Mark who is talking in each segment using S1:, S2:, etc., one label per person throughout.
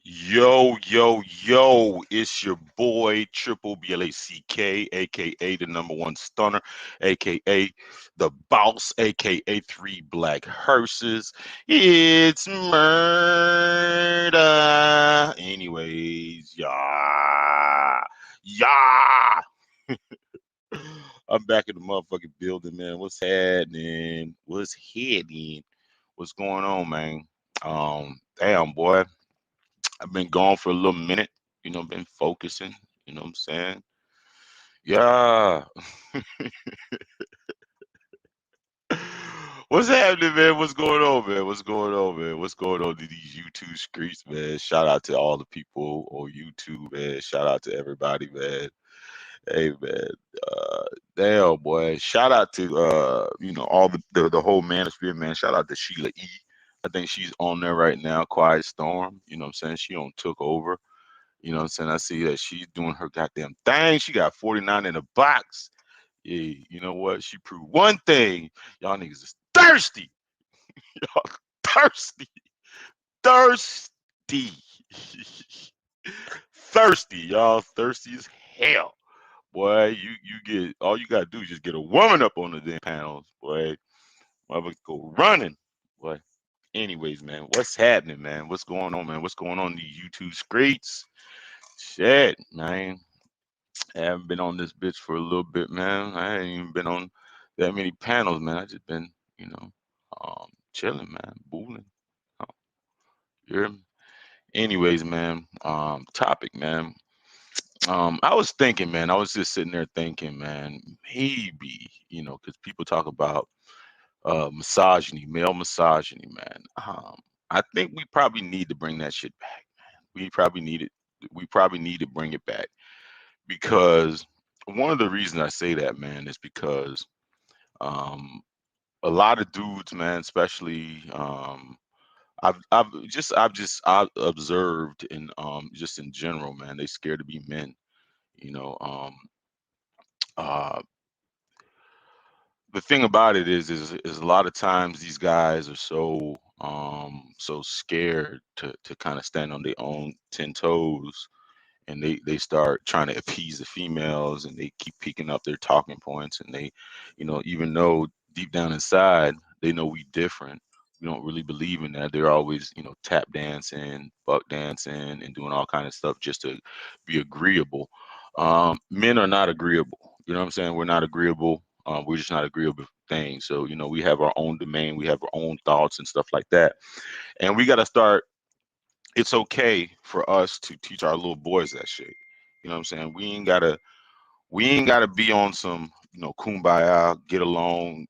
S1: Yo, yo, yo, it's your boy Triple Black, aka the number one stunner, aka the boss, aka three black hearses. It's murder. Anyways, yeah. I'm back in the motherfucking building, man. What's happening? What's heading? What's going on, man? Damn, boy. I've been gone for a little minute, been focusing, you know what I'm saying? Yeah. What's happening, man? What's going on, man? What's going on, man? What's going on to these YouTube streets, man? Shout out to all the people on YouTube, man. Shout out to everybody, man. Hey, man. Uh, Damn, boy. Shout out to all the whole manosphere, man. Shout out to Sheila E. I think she's on there right now. Quiet Storm. You know what I'm saying? She on took over. You know what I'm saying? I see that she's doing her goddamn thing. She got 49 in the box. Yeah, you know what? She proved one thing. Y'all niggas is thirsty. Y'all thirsty. Thirsty. Thirsty. Y'all thirsty as hell. Boy, you get all you gotta do is just get a woman up on the damn panels, boy. Mother go running. Boy. Anyways, man, what's happening, man? What's going on, man? What's going on in the YouTube streets? Shit, man. I haven't been on this bitch for a little bit, man. I ain't even been on that many panels, man. I just been, chilling, man, booling. Oh, you hear me? Anyways, man, topic, man. I was thinking, man, I was just sitting there thinking, man, maybe, because people talk about misogyny, male misogyny, man. I think we probably need to bring that shit back, man. We probably need to bring it back because one of the reasons I say that, man, is because um, a lot of dudes, man, especially I've observed in just in general, man, they scared to be men. You know, uh, the thing about it is a lot of times these guys are so scared to kind of stand on their own 10 toes, and they start trying to appease the females, and they keep picking up their talking points, and they, even though deep down inside they know we different, we don't really believe in that. They're always, tap dancing, buck dancing, and doing all kind of stuff just to be agreeable. Men are not agreeable. You know what I'm saying? We're not agreeable. We're just not agreeable things. So, we have our own domain, we have our own thoughts and stuff like that, and we got to start. It's okay for us to teach our little boys that shit. You know what I'm saying? We ain't gotta be on some, kumbaya, get along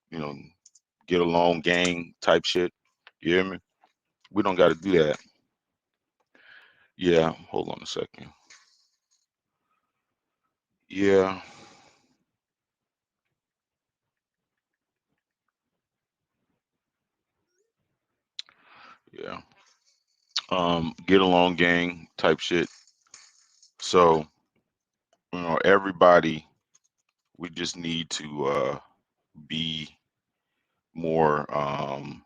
S1: gang type shit. You hear me? We don't gotta do that. Yeah, hold on a second. Yeah, yeah. Get along gang type shit. So, everybody, we just need to be more um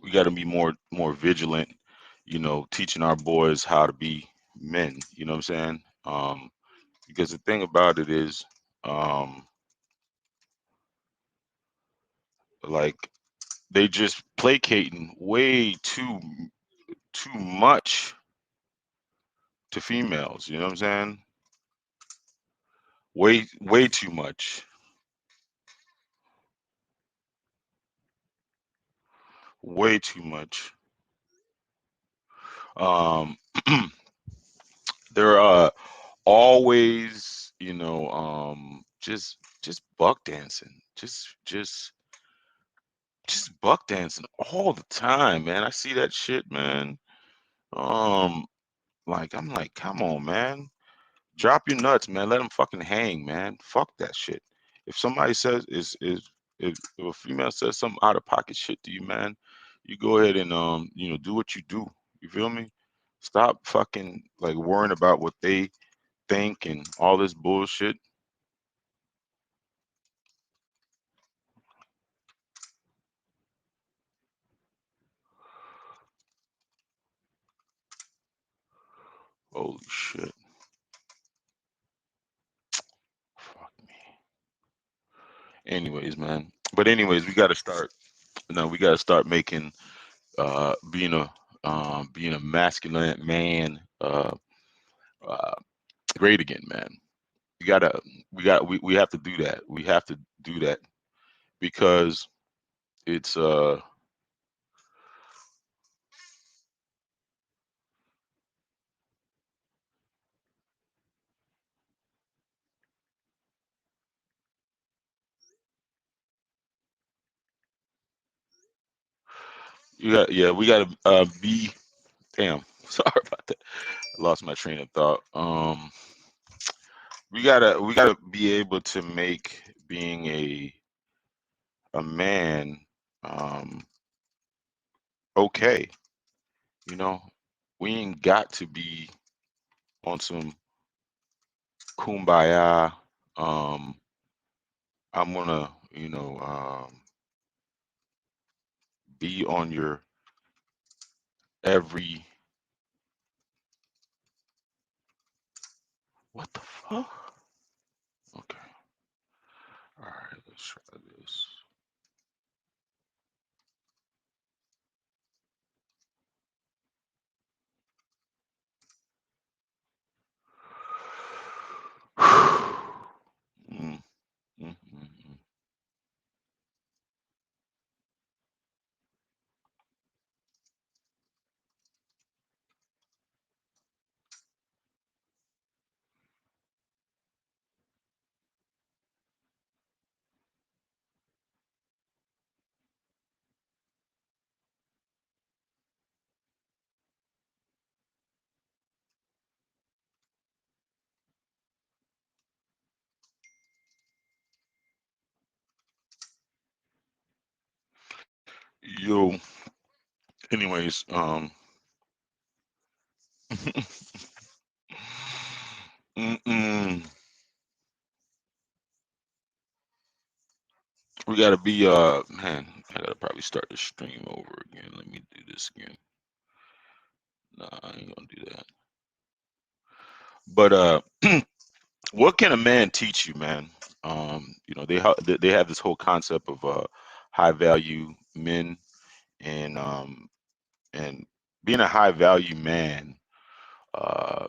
S1: we got to be more vigilant, teaching our boys how to be men, you know what I'm saying? Because the thing about it is, um like, they just placating way too much to females, you know what I'm saying? Way too much. Way too much. um they're always, just buck dancing, just buck dancing all the time, man. I see that shit, man. Um, like, I'm like, come on, man. Drop your nuts, man. Let them fucking hang, man. Fuck that shit. If somebody says if a female says some out of pocket shit to you, man, you go ahead and do what you do. You feel me? Stop fucking like worrying about what they think and all this bullshit. Holy shit. Fuck me. Anyways, man. But anyways, we gotta start. No, we gotta start making being a masculine man uh great again, man. We gotta we have to do that. We have to do that because it's you got yeah, we gotta be damn, sorry about that. I lost my train of thought. We gotta be able to make being a man um okay. You know, we ain't got to be on some kumbaya. I'm gonna, be on your every. What the fuck? Okay. All right. Let's try this. Mm, mm, mm, Yo. Anyways, mm-mm. We gotta be man. I gotta probably start the stream over again. Let me do this again. Nah, I ain't gonna do that. But what can a man teach you, man? They have this whole concept of high value men and being a high value man. Uh,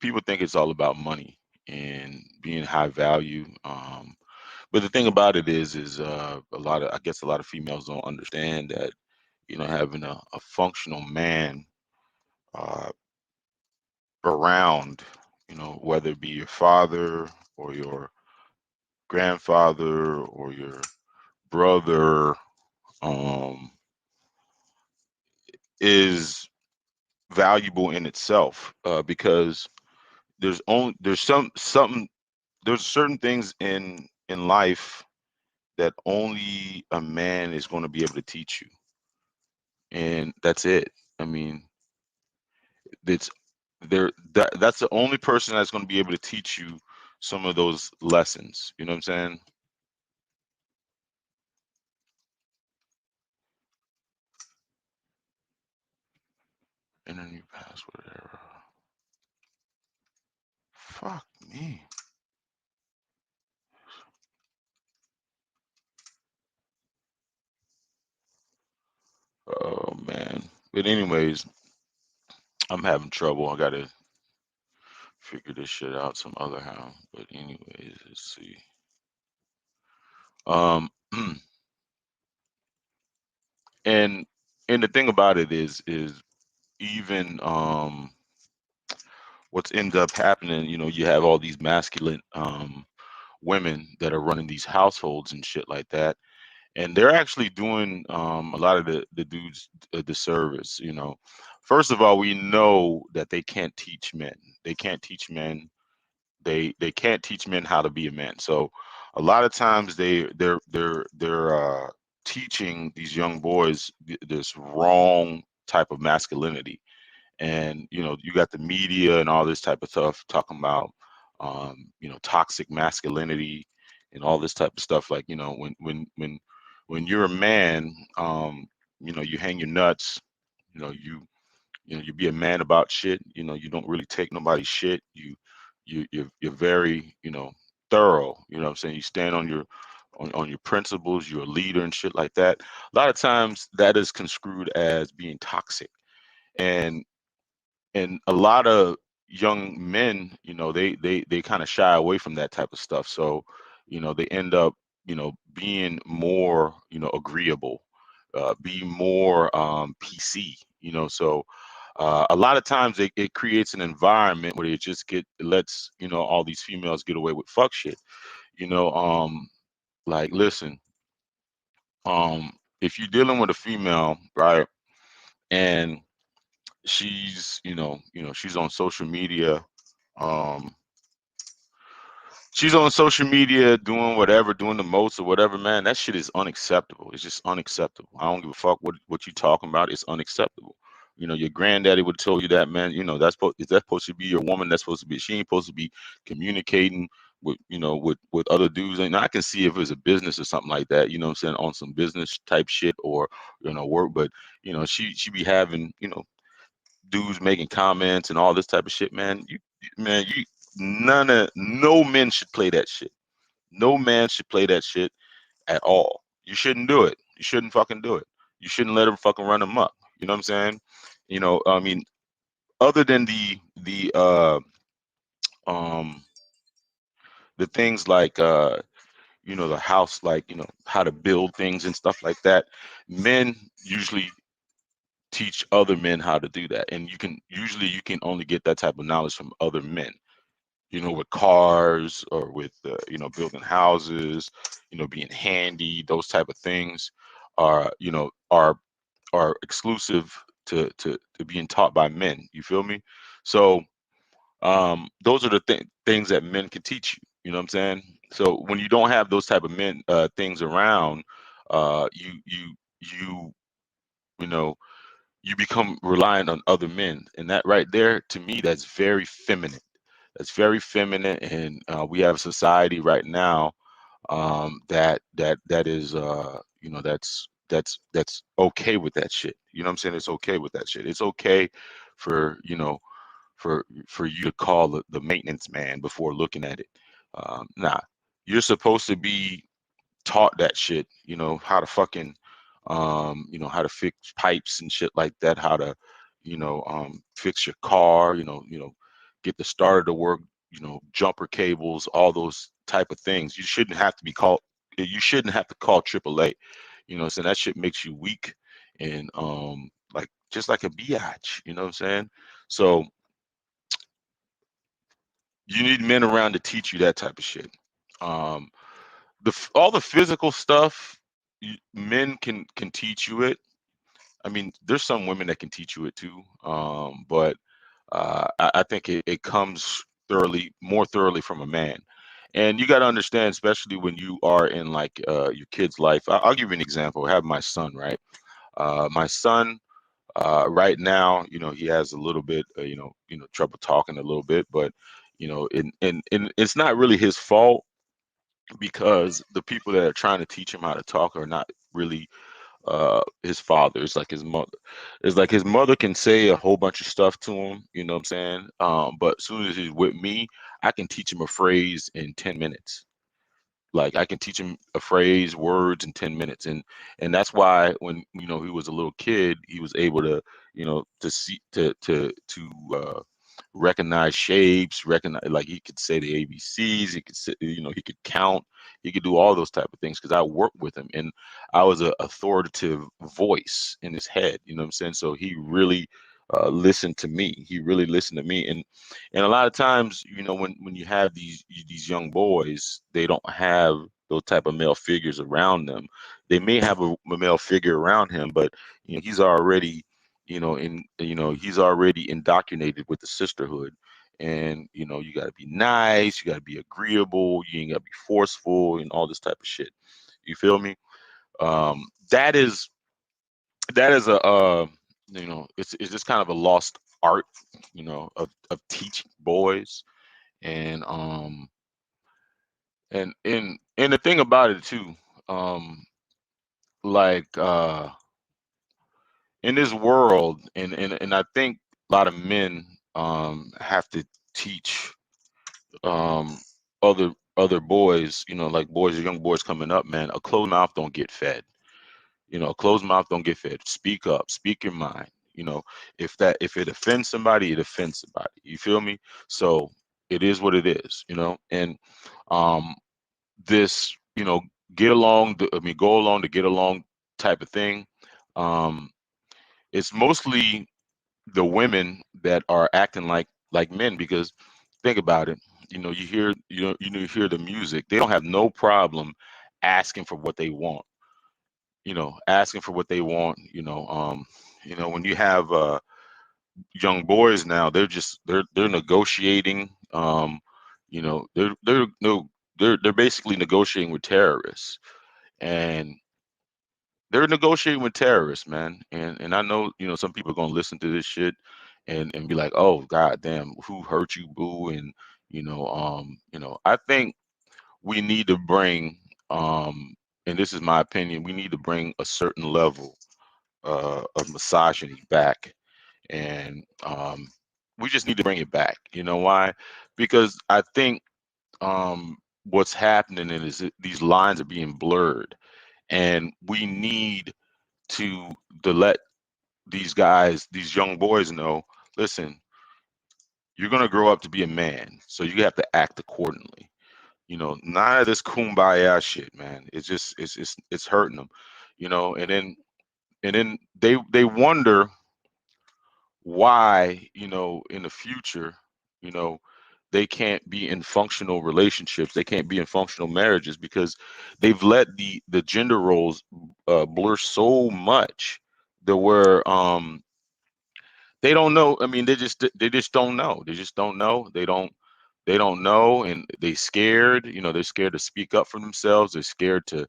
S1: People think it's all about money and being high value. But the thing about it is I guess a lot of females don't understand that having a functional man uh, around, whether it be your father or your grandfather or your brother, um, is valuable in itself because there's certain things in life that only a man is going to be able to teach you, and that's it. I mean, it's that's the only person that's going to be able to teach you some of those lessons. You know what I'm saying? And then you password error. Fuck me. Oh man. But anyways, I'm having trouble. I gotta figure this shit out some other how. But anyways, let's see. Um, and and the thing about it is even what's ends up happening. You have all these masculine women that are running these households and shit like that, and they're actually doing a lot of the dudes a disservice. First of all, we know that they can't teach men. They can't teach men they can't teach men how to be a man. So a lot of times they're teaching these young boys this wrong type of masculinity. And you got the media and all this type of stuff talking about toxic masculinity and all this type of stuff. Like, when you're a man, you hang your nuts, you know you you be a man about shit. You don't really take nobody's shit. You're very thorough. What I'm saying? You stand on your principles. You're a leader and shit like that. A lot of times that is construed as being toxic. And and a lot of young men, they kind of shy away from that type of stuff. So they end up being more agreeable, be more PC. So a lot of times it creates an environment where it lets all these females get away with fuck shit. Like, listen, if you're dealing with a female, right, and she's on social media, um she's on social media doing whatever, doing the most or whatever, man, that shit is unacceptable. It's just unacceptable. I don't give a fuck what you talking about. It's unacceptable. Your granddaddy would tell you that, man. That's supposed to be your woman. That's supposed to be, she ain't supposed to be communicating with other dudes. And I can see if it was a business or something like that, what I'm saying, on some business type shit or work. But she be having dudes making comments and all this type of shit, man. You no men should play that shit. No man should play that shit at all. You shouldn't do it. You shouldn't fucking do it. You shouldn't let them fucking run them up. You know what I'm saying? I mean, other than um the things like the house, like how to build things and stuff like that, men usually teach other men how to do that. And you can only get that type of knowledge from other men, with cars or with building houses, being handy. Those type of things are exclusive to being taught by men. You feel me? So those are the things that men can teach you. You know what I'm saying? So when you don't have those type of men things around, you you know you become reliant on other men, and that right there, to me, that's very feminine. That's very feminine. And we have a society right now that is that's okay with that shit. You know what I'm saying? It's okay with that shit. It's okay for for you to call the maintenance man before looking at it. Nah, you're supposed to be taught that shit, how to fucking, how to fix pipes and shit like that, how to, fix your car, get the starter to work, jumper cables, all those type of things. You shouldn't have to call AAA, so that shit makes you weak and, like, just like a biatch, you know what I'm saying? So you need men around to teach you that type of shit. Um, all the physical stuff, men can teach you it. I mean, there's some women that can teach you it too, but I think it comes more thoroughly from a man. And you got to understand, especially when you are in, like, your kid's life. I'll give you an example. I have my son, right? My son, right now, he has a little bit, trouble talking a little bit, but and it's not really his fault, because the people that are trying to teach him how to talk are not really his father. It's like his mother. It's like his mother can say a whole bunch of stuff to him, you know what I'm saying? But as soon as he's with me, I can teach him a phrase in 10 minutes. Like, I can teach him a phrase, words in 10 minutes. And that's why when he was a little kid, he was able to, to see, to recognize shapes, recognize, like, he could say the ABCs, he could say, he could count, he could do all those type of things, because I worked with him and I was a authoritative voice in his head, you know what I'm saying? So he really listened to me. He really listened to me. And a lot of times, when you have these young boys, they don't have those type of male figures around them. They may have a male figure around him, but he's already, he's already indoctrinated with the sisterhood. and you got to be nice, you got to be agreeable, you ain't got to be forceful, and all this type of shit. You feel me? Um, that is a it's just kind of a lost art, of teaching boys, and and the thing about it too, um, like in this world, and I think a lot of men have to teach um other boys, like boys, young boys coming up, man, a closed mouth don't get fed. A closed mouth don't get fed. Speak up, speak your mind. If it offends somebody, it offends somebody. You feel me? So it is what it is, and um this, get along, go along to get along type of thing. Um, it's mostly the women that are acting like men, because think about it. You hear the music. They don't have no problem asking for what they want. Asking for what they want. When you have young boys now, they're negotiating. They're no they're basically negotiating with terrorists, and they're negotiating with terrorists, man. And I know, some people are gonna listen to this shit and be like, oh god damn, who hurt you, boo? And I think we need to bring, and this is my opinion, we need to bring a certain level of misogyny back. And we just need to bring it back. You know why? Because I think what's happening is that these lines are being blurred, and we need to let these guys, these young boys know, listen, you're gonna grow up to be a man, so you have to act accordingly. None of this kumbaya shit, man. It's hurting them, and then they wonder why, in the future, you know, they can't be in functional relationships, they can't be in functional marriages, because they've let the gender roles blur so much that where they don't know. I mean, they just don't know. They just don't know. They don't know, and they scared. They're scared to speak up for themselves. They're scared to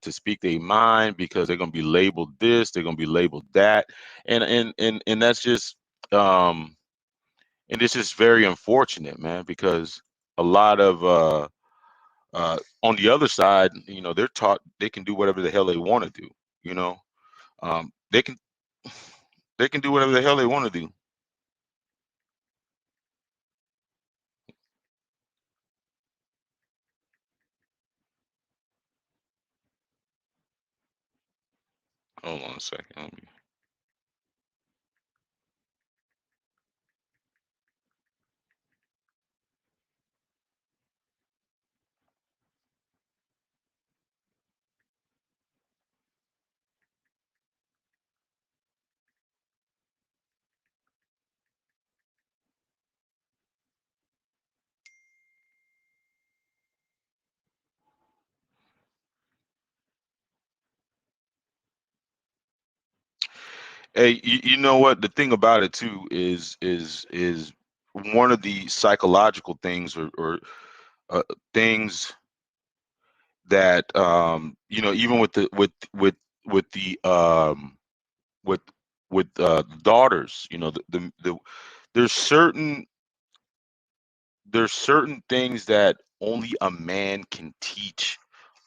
S1: speak their mind, because they're gonna be labeled this. They're gonna be labeled that, and that's just um and it's just very unfortunate, man, because a lot of on the other side, they're taught they can do whatever the hell they want to do. You know, they can do whatever the hell they want to do. Hold on a second. Hey, you know what? The thing about it too is one of the psychological things, or things that even with the with daughters, there's certain there's certain things that only a man can teach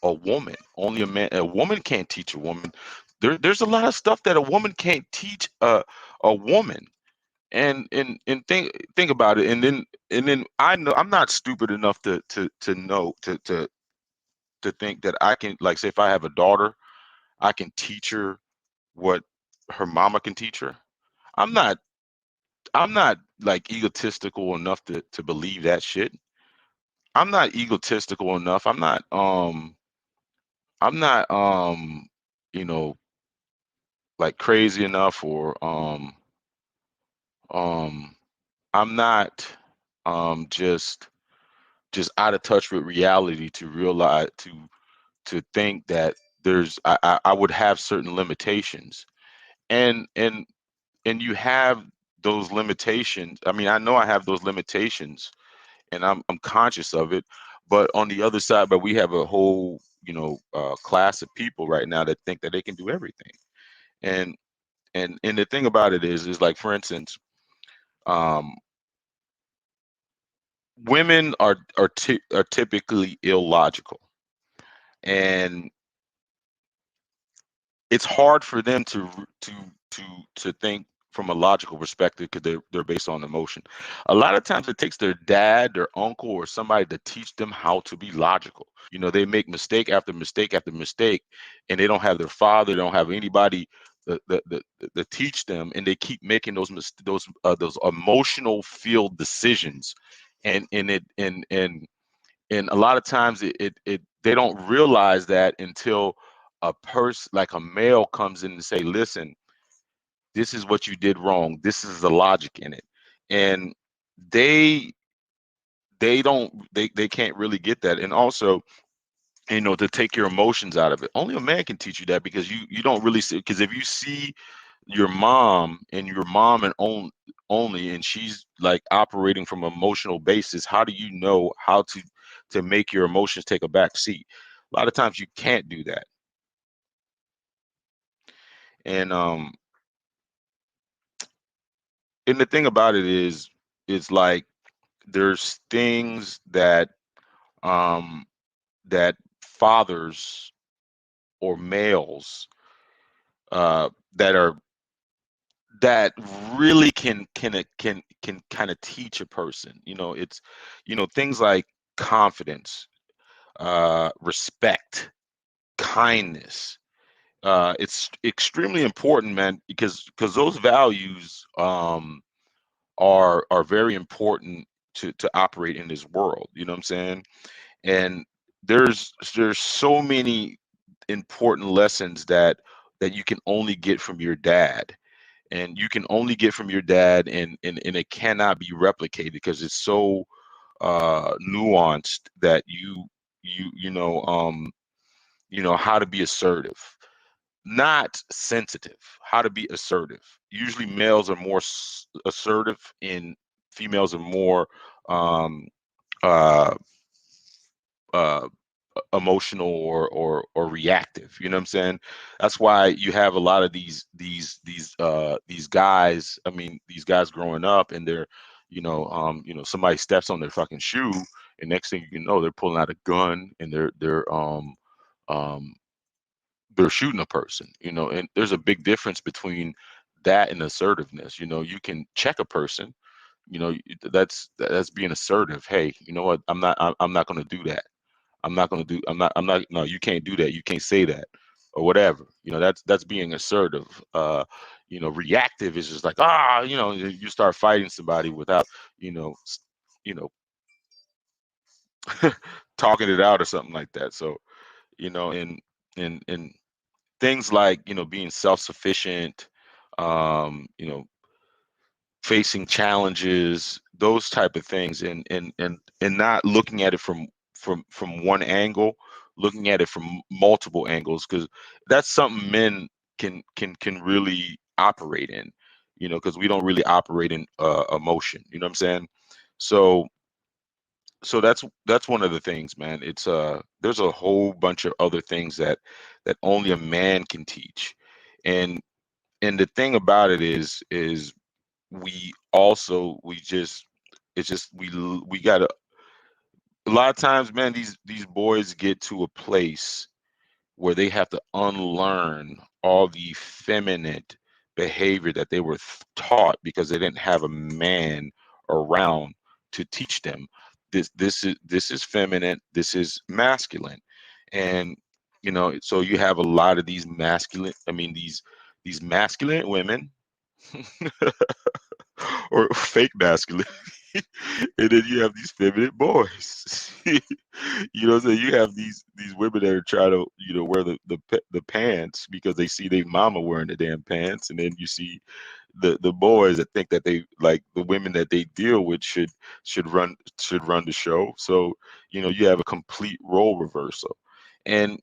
S1: a woman. Only a woman can't teach a woman. There's a lot of stuff that a woman can't teach a woman. And think about it. And then I know I'm not stupid enough to know to think that I can, like, say, if I have a daughter, I can teach her what her mama can teach her. I'm not I'm not like egotistical enough to believe that shit. I'm not egotistical enough. I'm not you know like crazy enough, or um I'm not just out of touch with reality to realize to think that I would have certain limitations. And you have those limitations. I mean, I know I have those limitations, and I'm conscious of it. But on the other side, but we have a whole, class of people right now that think that they can do everything. And and the thing about it is like, for instance, um, women are typically illogical, and it's hard for them to to to think from a logical perspective because they're based on emotion. A lot of times it takes their dad, their uncle, or somebody to teach them how to be logical. They make mistake after mistake after mistake, and they don't have their father, they don't have anybody that teach them, and they keep making those emotional field decisions, and a lot of times it they don't realize that until a person like a male comes in and say, listen, this is what you did wrong, this is the logic in it. And they they can't really get that. And also, to take your emotions out of it, only a man can teach you that, because you don't really see, because if you see your mom and your mom and only, and she's like operating from emotional basis, how do you know how to make your emotions take a back seat? A lot of times you can't do that. And um and the thing about it is like, there's things um that fathers or males that are that really can kind of teach a person. It's things like confidence, respect, kindness. It's extremely important, man, because those values are very important to operate in this world. You know what I'm saying? And there's so many important lessons that you can only get from your dad, and you can only get from your dad, and it cannot be replicated because it's so nuanced, that how to be assertive, not sensitive, how to be assertive. Usually males are more assertive, and females are more um uh uh emotional or reactive. You know what I'm saying? That's why you have a lot of these guys. I mean, these guys growing up, and they're somebody steps on their fucking shoe, and next thing you know, they're pulling out a gun, and um they're shooting a person. And there's a big difference between that and assertiveness. You can check a person. That's being assertive. Hey, you know what? I'm not going to do that. I'm not, no, you can't do that. You can't say that, or whatever. That's being assertive. Reactive is just like, you start fighting somebody without, you know, s- you know, talking it out or something like that. So, and things like, being self-sufficient, you know, facing challenges, those type of things, and not looking at it from one angle, looking at it from multiple angles, because that's something men can really operate in, because we don't really operate in emotion. You know what I'm saying? So so that's one of the things, man. There's a whole bunch of other things that only a man can teach. And and the thing about it is we also we just it's just we got a lot of times, man, these boys get to a place where they have to unlearn all the feminine behavior that they were taught, because they didn't have a man around to teach them this is feminine, this is masculine. And so you have a lot of these masculine, I mean, these masculine women or fake masculine. And then you have these feminine boys. So you have these women that are trying to, wear the pants because they see their mama wearing the damn pants, and then you see the boys that think that they like the women that they deal with should run the show. So you have a complete role reversal. And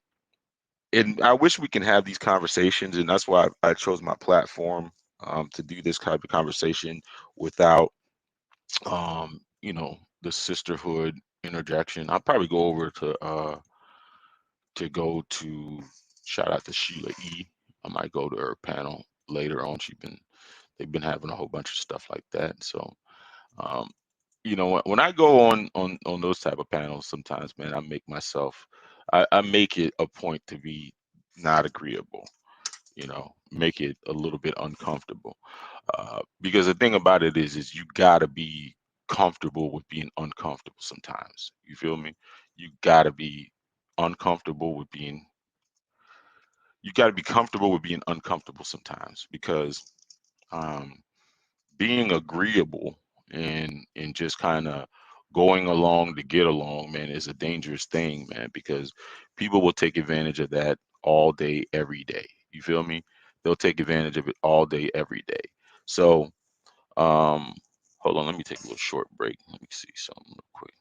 S1: and I wish we can have these conversations, and that's why I chose my platform, to do this type of conversation without the sisterhood interjection. I'll probably go over to go to shout out to Sheila E. I might go to her panel later on. They've been having a whole bunch of stuff like that. So um, when I go on those type of panels, sometimes, man, I make it a point to be not agreeable. Make it a little bit uncomfortable. Because the thing about it is you gotta be comfortable with being uncomfortable sometimes. You feel me? You gotta be uncomfortable with being. You gotta be comfortable with being uncomfortable sometimes because um, being agreeable and just kind of going along to get along, man, is a dangerous thing, man, because people will take advantage of that all day, every day. You feel me? They'll take advantage of it all day, every day. So, um, hold on, let me take a little short break. Let me see something real quick.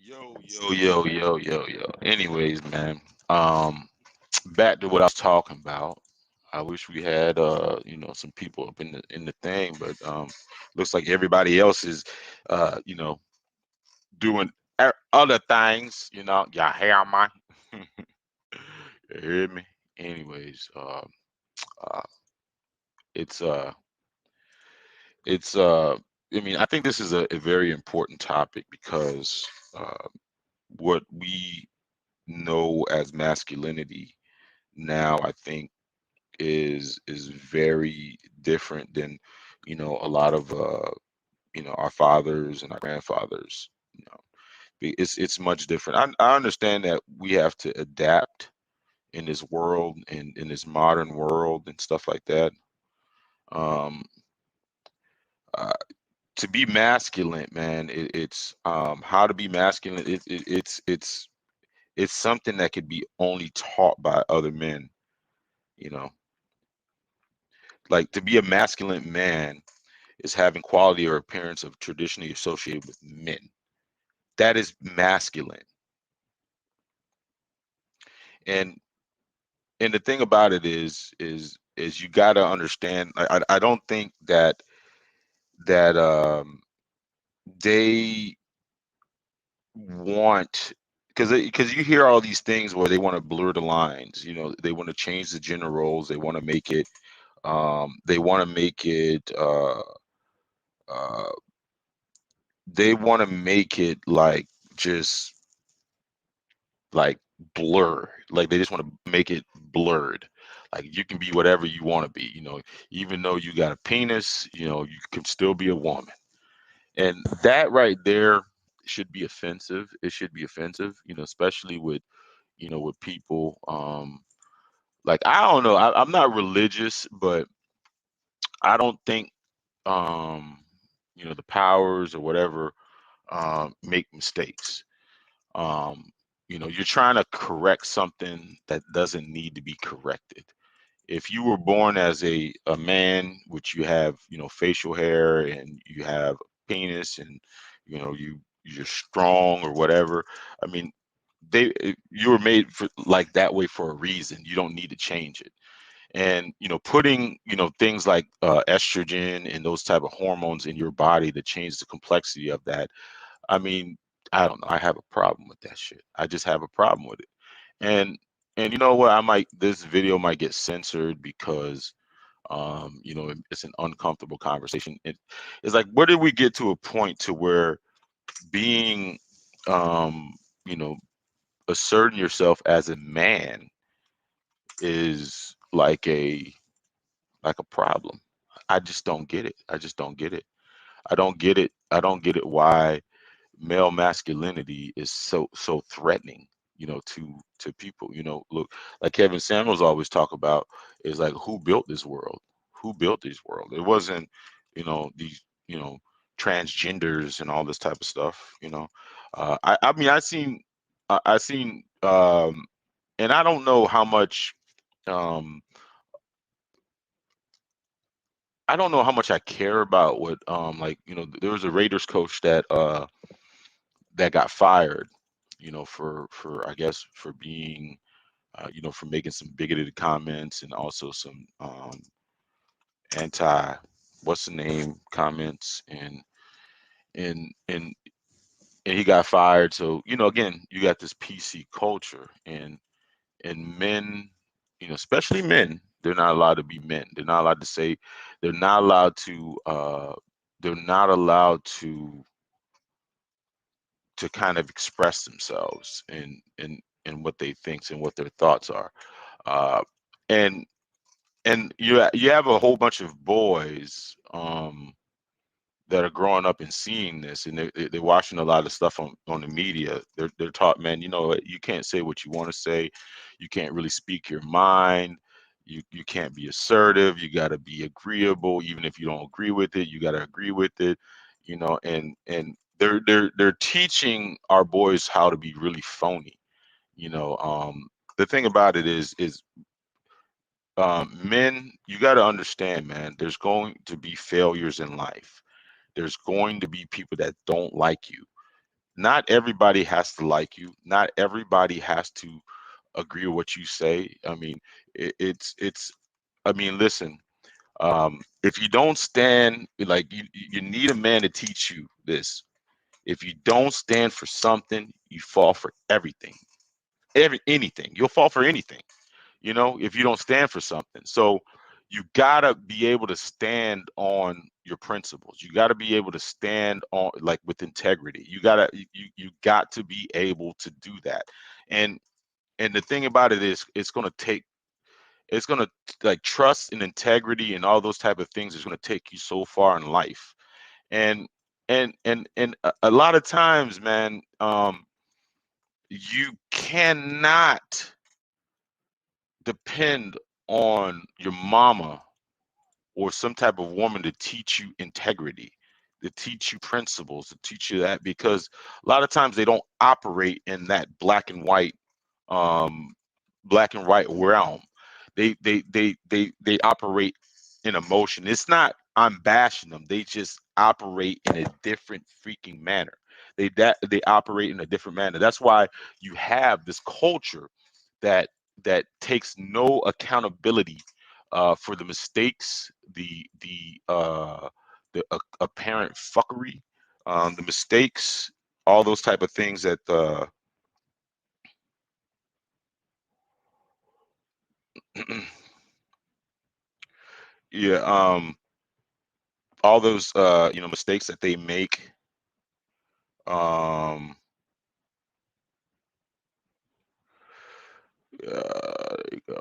S1: Yo. Anyways, man, back to what I was talking about. I wish we had some people up in the thing, but looks like everybody else is doing other things. Y'all hear me? You hear me? Anyways, uh, it's it's I mean, I think this is a very important topic because what we know as masculinity now, I think, is very different than a lot of our fathers and our grandfathers. It's much different. I understand that we have to adapt in this world and in this modern world and stuff like that. um uh, to be masculine, man, it's how to be masculine. It's something that could be only taught by other men. you know like, to be a masculine man is having quality or appearance of traditionally associated with men. That is masculine. And and the thing about it is you got to understand. I don't think that they want, because you hear all these things where they want to blur the lines. They want to change the gender roles. They want to make it. They want to make it. Uh, they want to make it like just like blur. Like they just want to make it blurred. Like you can be whatever you want to be. Even though you got a penis, you can still be a woman. And that right there should be offensive. It should be offensive. Especially with people. Like I don't know. I'm not religious, but I don't think um, the powers or whatever make mistakes. Um, you're trying to correct something that doesn't need to be corrected. If you were born as a man, which you have, facial hair and you have a penis and you're strong or whatever. I mean, you were made for like that way for a reason. You don't need to change it. And putting things like estrogen and those type of hormones in your body to change the complexity of that. I mean, I don't know. I have a problem with that shit. I just have a problem with it. And you know what? This video might get censored because it's an uncomfortable conversation. It's like, where did we get to a point to where being um, you know, asserting yourself as a man is like a problem? I just don't get it. I just don't get it. I don't get it. I don't get it why male masculinity is so threatening, to people. Look, like Kevin Samuels always talk about, is like, who built this world? Who built this world? It wasn't, these, transgenders and all this type of stuff. I mean, I seen, and I don't know how much, um, I don't know how much I care about what, like, there was a Raiders coach that got fired, for I guess for being, for making some bigoted comments and also some anti, what's the name, comments, and and and he got fired. So again, you got this PC culture, and men, especially men, they're not allowed to be men. They're not allowed to say, they're not allowed to, they're not allowed to kind of express themselves and what they think and what their thoughts are. Uh, and you have a whole bunch of boys that are growing up and seeing this, and they're watching a lot of stuff on the media. They're taught, man, you can't say what you want to say. You can't really speak your mind. You can't be assertive. You got to be agreeable, even if you don't agree with it. You got to agree with it. And they're teaching our boys how to be really phony. The thing about it is men, you got to understand, man, there's going to be failures in life. There's going to be people that don't like you. Not everybody has to like you. Not everybody has to agree with what you say. I mean, it's I mean, listen, if you don't stand, like, you need a man to teach you this. If you don't stand for something, you fall for everything. Anything. You'll fall for anything, if you don't stand for something. So you gotta be able to stand on your principles. You gotta be able to stand on, like, with integrity. You got to be able to do that. And the thing about it is, it's gonna, like, trust and integrity and all those type of things is gonna take you so far in life. And a lot of times, man, you cannot depend on your mama or some type of woman to teach you integrity, to teach you principles, to teach you that, because a lot of times they don't operate in that um, black and white realm. They operate in emotion. It's not, I'm bashing them. They just operate in a different freaking manner. They operate in a different manner. That's why you have this culture that that takes no accountability for the mistakes, the apparent fuckery, the mistakes, all those type of things that yeah, all those mistakes that they make. Um, there you go.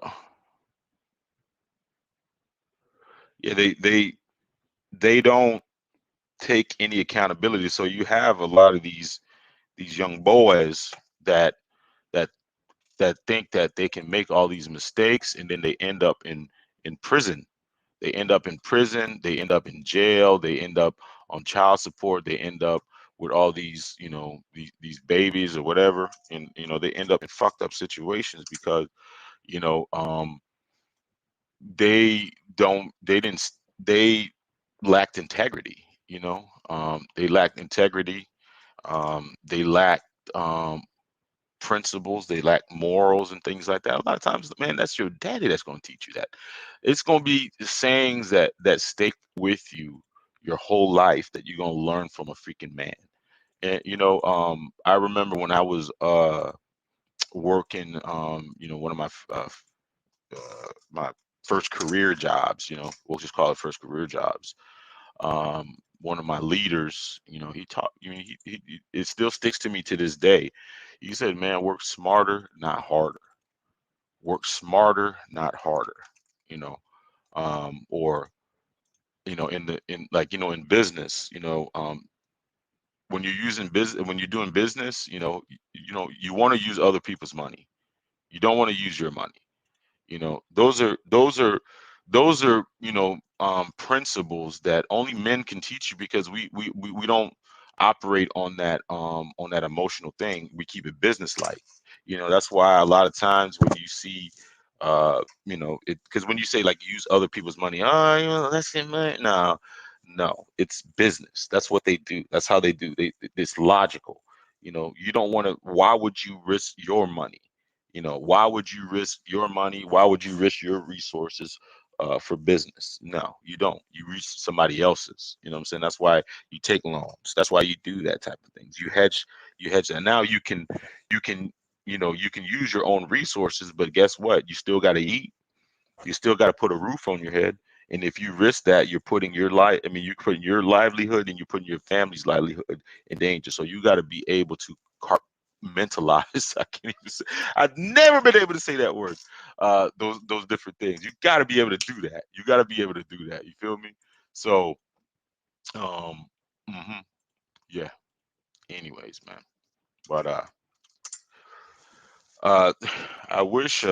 S1: Yeah, they don't take any accountability. So you have a lot of these young boys that that that think that they can make all these mistakes, and then they end up in prison. They end up in prison, they end up in jail, they end up on child support, they end up with all these, these babies or whatever, and they end up in fucked up situations because, you know, they didn't they lacked integrity, they lacked integrity, they lacked um principles, they lack morals and things like that. A lot of times, man, that's your daddy that's going to teach you that. It's going to be sayings that stick with you your whole life that you're going to learn from a freaking man. And I remember when I was working, one of my first career jobs, we'll just call it first career jobs. One of my leaders, he taught, it still sticks to me to this day. He said, man, work smarter, not harder. Work smarter, not harder. You know, or in like in business, when you're doing business, you want to use other people's money. You don't want to use your money. Those are principles that only men can teach you, because we don't operate on that emotional thing. We keep it business like. That's why a lot of times when you see it, because when you say like use other people's money, oh, that's in money. No, it's business. That's what they do. That's how they do. It's logical. You don't want to. Why would you risk your money? Why would you risk your money? Why would you risk your resources for business? No, you don't. You risk somebody else's. You know what I'm saying? That's why you take loans. That's why you do that type of things. You hedge, and now you can, you can use your own resources, but guess what? You still got to eat. You still got to put a roof on your head. And if you risk that, you're putting your life, I mean, you're putting your livelihood and you're putting your family's livelihood in danger. So you got to be able to compartmentalize. I can't even say, I've never been able to say that word. Those different things. You got to be able to do that. You got to be able to do that. You feel me? So, um, mhm, yeah. Anyways, man. But uh, I wish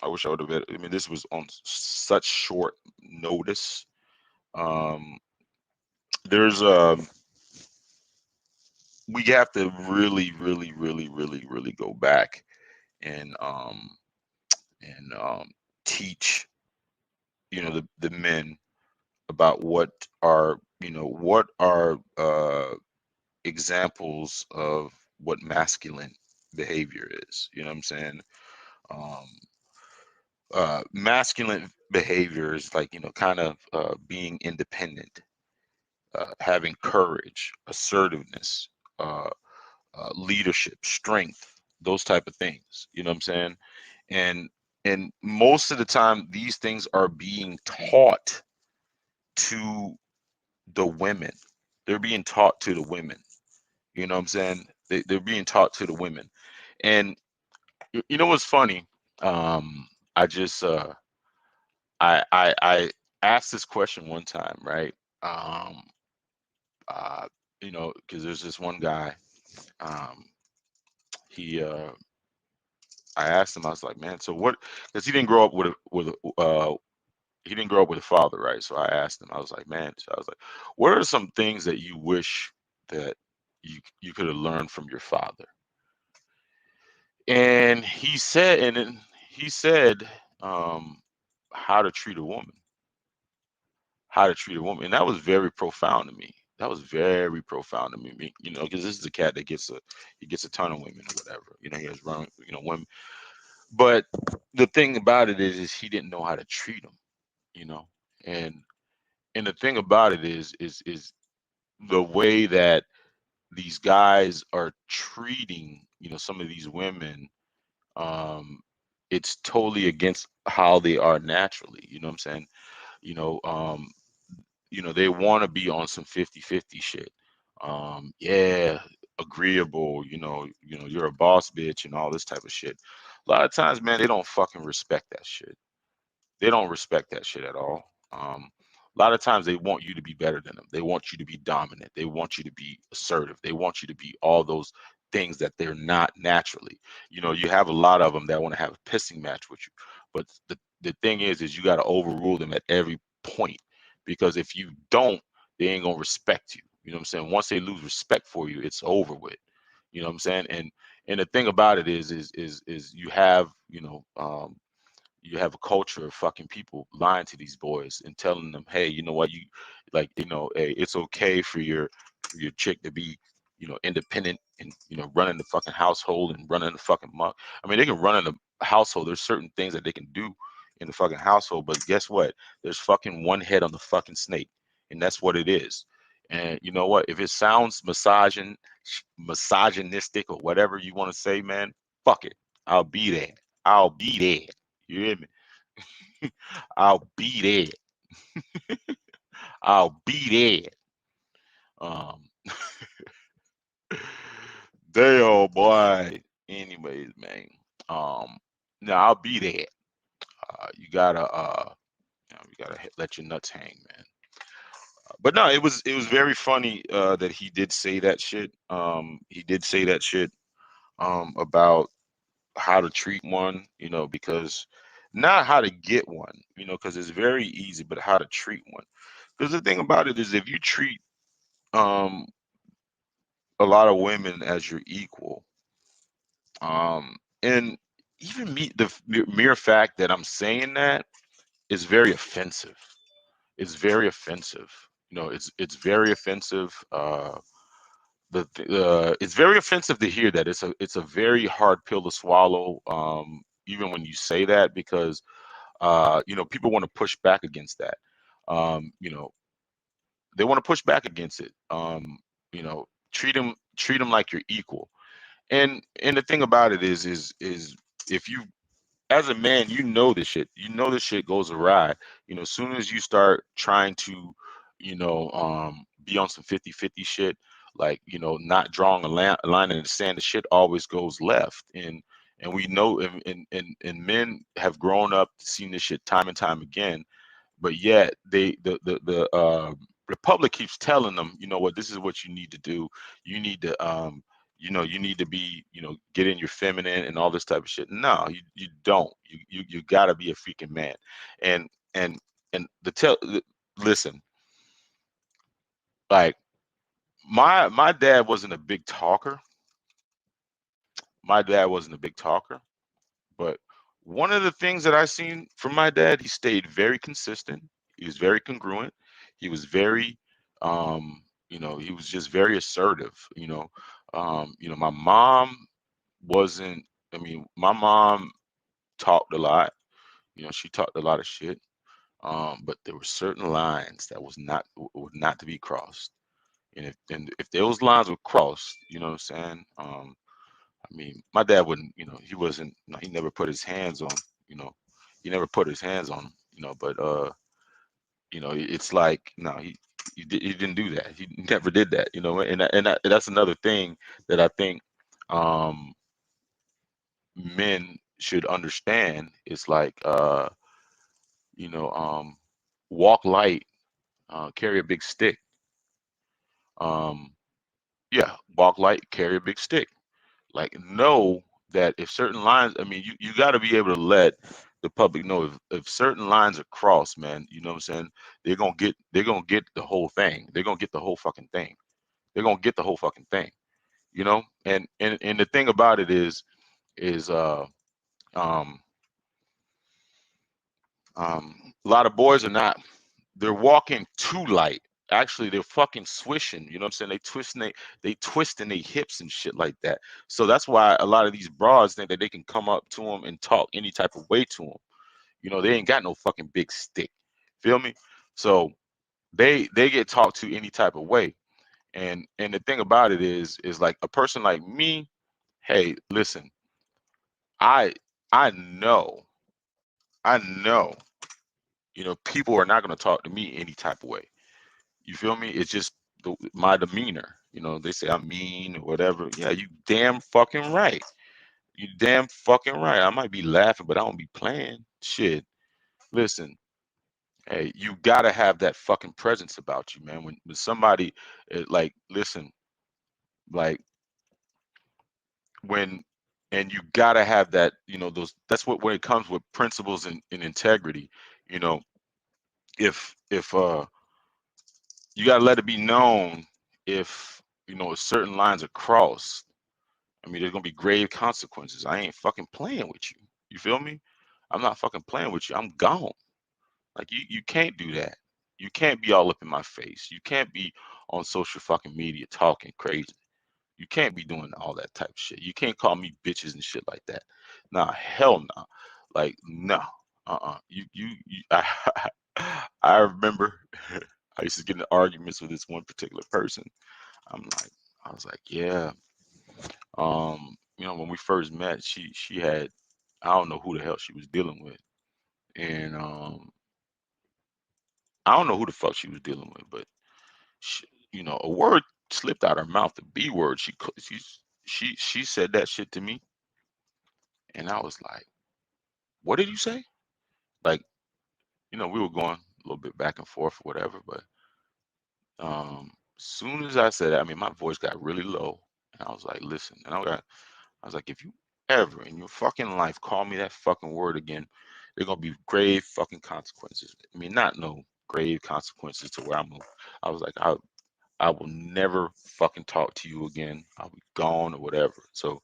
S1: I wish I would have been. I mean, this was on such short notice. Um, there's we have to really, really, really, really, really go back and and teach the men about what are examples of what masculine behavior is. You know what I'm saying? Um, Masculine behavior is like kind of being independent, having courage, assertiveness, uh, leadership, strength, those type of things. You know what I'm saying? And and most of the time, these things are being taught to the women. They're being taught to the women. You know what I'm saying? They're being taught to the women. And you know what's funny? I just I asked this question one time, right? Um, uh, because there's this one guy. Um, he I asked him, I was like, man, so what? Because he didn't grow up he didn't grow up with a father, right? So I asked him, I was like, man, so I was like, what are some things that you wish that you could have learned from your father? And he said, um, how to treat a woman, how to treat a woman, and that was very profound to me. That was very profound to me, you know, because this is a cat that he gets a ton of women or whatever. You know, he has run, you know, women. But the thing about it is he didn't know how to treat them, you know. And and the thing about it is the way that these guys are treating, you know, some of these women, um, it's totally against how they are naturally. You know what I'm saying? You know, they want to be on some 50-50 shit. Yeah, agreeable, you're a boss bitch and all this type of shit. A lot of times, man, they don't fucking respect that shit. They don't respect that shit at all. A lot of times they want you to be better than them. They want you to be dominant. They want you to be assertive. They want you to be all those things that they're not naturally. You know, you have a lot of them that want to have a pissing match with you. But the thing is you got to overrule them at every point, because if you don't, they ain't gonna respect you. You know what I'm saying? Once they lose respect for you, it's over with. You know what I'm saying? And the thing about it is you have, you have a culture of fucking people lying to these boys and telling them, hey, you know what, you like, hey, it's okay for your chick to be, independent and, running the fucking household and running the fucking muck. I mean, they can run in the household. There's certain things that they can do in the fucking household, but guess what? There's fucking one head on the fucking snake, and that's what it is. And you know what? If it sounds misogynistic or whatever you want to say, man, fuck it. I'll be there. I'll be there. You hear me? I'll be there. I'll be there. Um, damn boy. Anyways, man. Um, no, I'll be there. You gotta let your nuts hang, man. But no, it was very funny that he did say that shit. He did say that shit about how to treat one, because not how to get one, because it's very easy, but how to treat one. Because the thing about it is, if you treat um a lot of women as your equal, and even me, the mere fact that I'm saying that is very offensive. It's very offensive. It's very offensive. It's very offensive to hear that. It's a very hard pill to swallow. Even when you say that, because people want to push back against that. Um, you know, they want to push back against it. Treat them like you're equal. And the thing about it is if you, as a man, this shit. This shit goes awry. As soon as you start trying to, be on some 50-50 shit, like, not drawing a line in the sand, the shit always goes left. And we know, and men have grown up seeing this shit time and time again, but yet the Republic keeps telling them, this is what you need to do. You need to you need to be, get in your feminine and all this type of shit. No, you don't. You gotta be a freaking man. And and listen, like, my dad wasn't a big talker. My dad wasn't a big talker, but one of the things that I seen from my dad, he stayed very consistent. He was very congruent. He was very, he was just very assertive. My mom wasn't. I mean, my mom talked a lot. She talked a lot of shit. But there were certain lines that were not to be crossed. And if those lines were crossed, you know what I'm saying? I mean, my dad wouldn't, he wasn't, he never put his hands on, you know, he never put his hands on him, but it's like, no, he didn't do that. He never did that, and that's another thing that I think um men should understand. It's like, you know, walk light, carry a big stick. Um, yeah, walk light, carry a big stick. Like, know that if certain lines, I mean, you got to be able to let the public know if certain lines are crossed, man. You know what I'm saying? They're gonna get the whole thing. They're gonna get the whole fucking thing. They're gonna get the whole fucking thing. And the thing about it is um a lot of boys are not. They're walking too light. actually they're fucking swishing. You know what I'm saying? They twisting their hips and shit like that. So that's why a lot of these broads think that they can come up to them and talk any type of way to them. You know, they ain't got no fucking big stick. Feel me? So they get talked to any type of way. And the thing about it is like a person like me, hey, listen, I I know, I know, people are not gonna talk to me any type of way. You feel me? It's just my demeanor. They say I'm mean or whatever. Yeah, you damn fucking right. You damn fucking right. I might be laughing, but I don't be playing. Shit. Listen, hey, you gotta have that fucking presence about you, man. When somebody like, listen, like when, and you gotta have that, those. That's what when it comes with principles and integrity. You know, if you gotta let it be known if certain lines are crossed. I mean, there's gonna be grave consequences. I ain't fucking playing with you. You feel me? I'm not fucking playing with you. I'm gone. Like you can't do that. You can't be all up in my face. You can't be on social fucking media talking crazy. You can't be doing all that type of shit. You can't call me bitches and shit like that. Nah, hell no. Like no. You I remember I used to get in arguments with this one particular person. I was like, yeah. When we first met, she had, I don't know who the hell she was dealing with. And I don't know who the fuck she was dealing with, but she, a word slipped out her mouth, the B word. She said that shit to me, and I was like, "What did you say?" Like, we were going a little bit back and forth or whatever, but soon as I said that, I mean, my voice got really low, and I was like, "Listen," and I was like, "If you ever in your fucking life call me that fucking word again, there's gonna be grave fucking consequences. I mean, not no grave consequences to where I was like, I will never fucking talk to you again. I'll be gone or whatever." So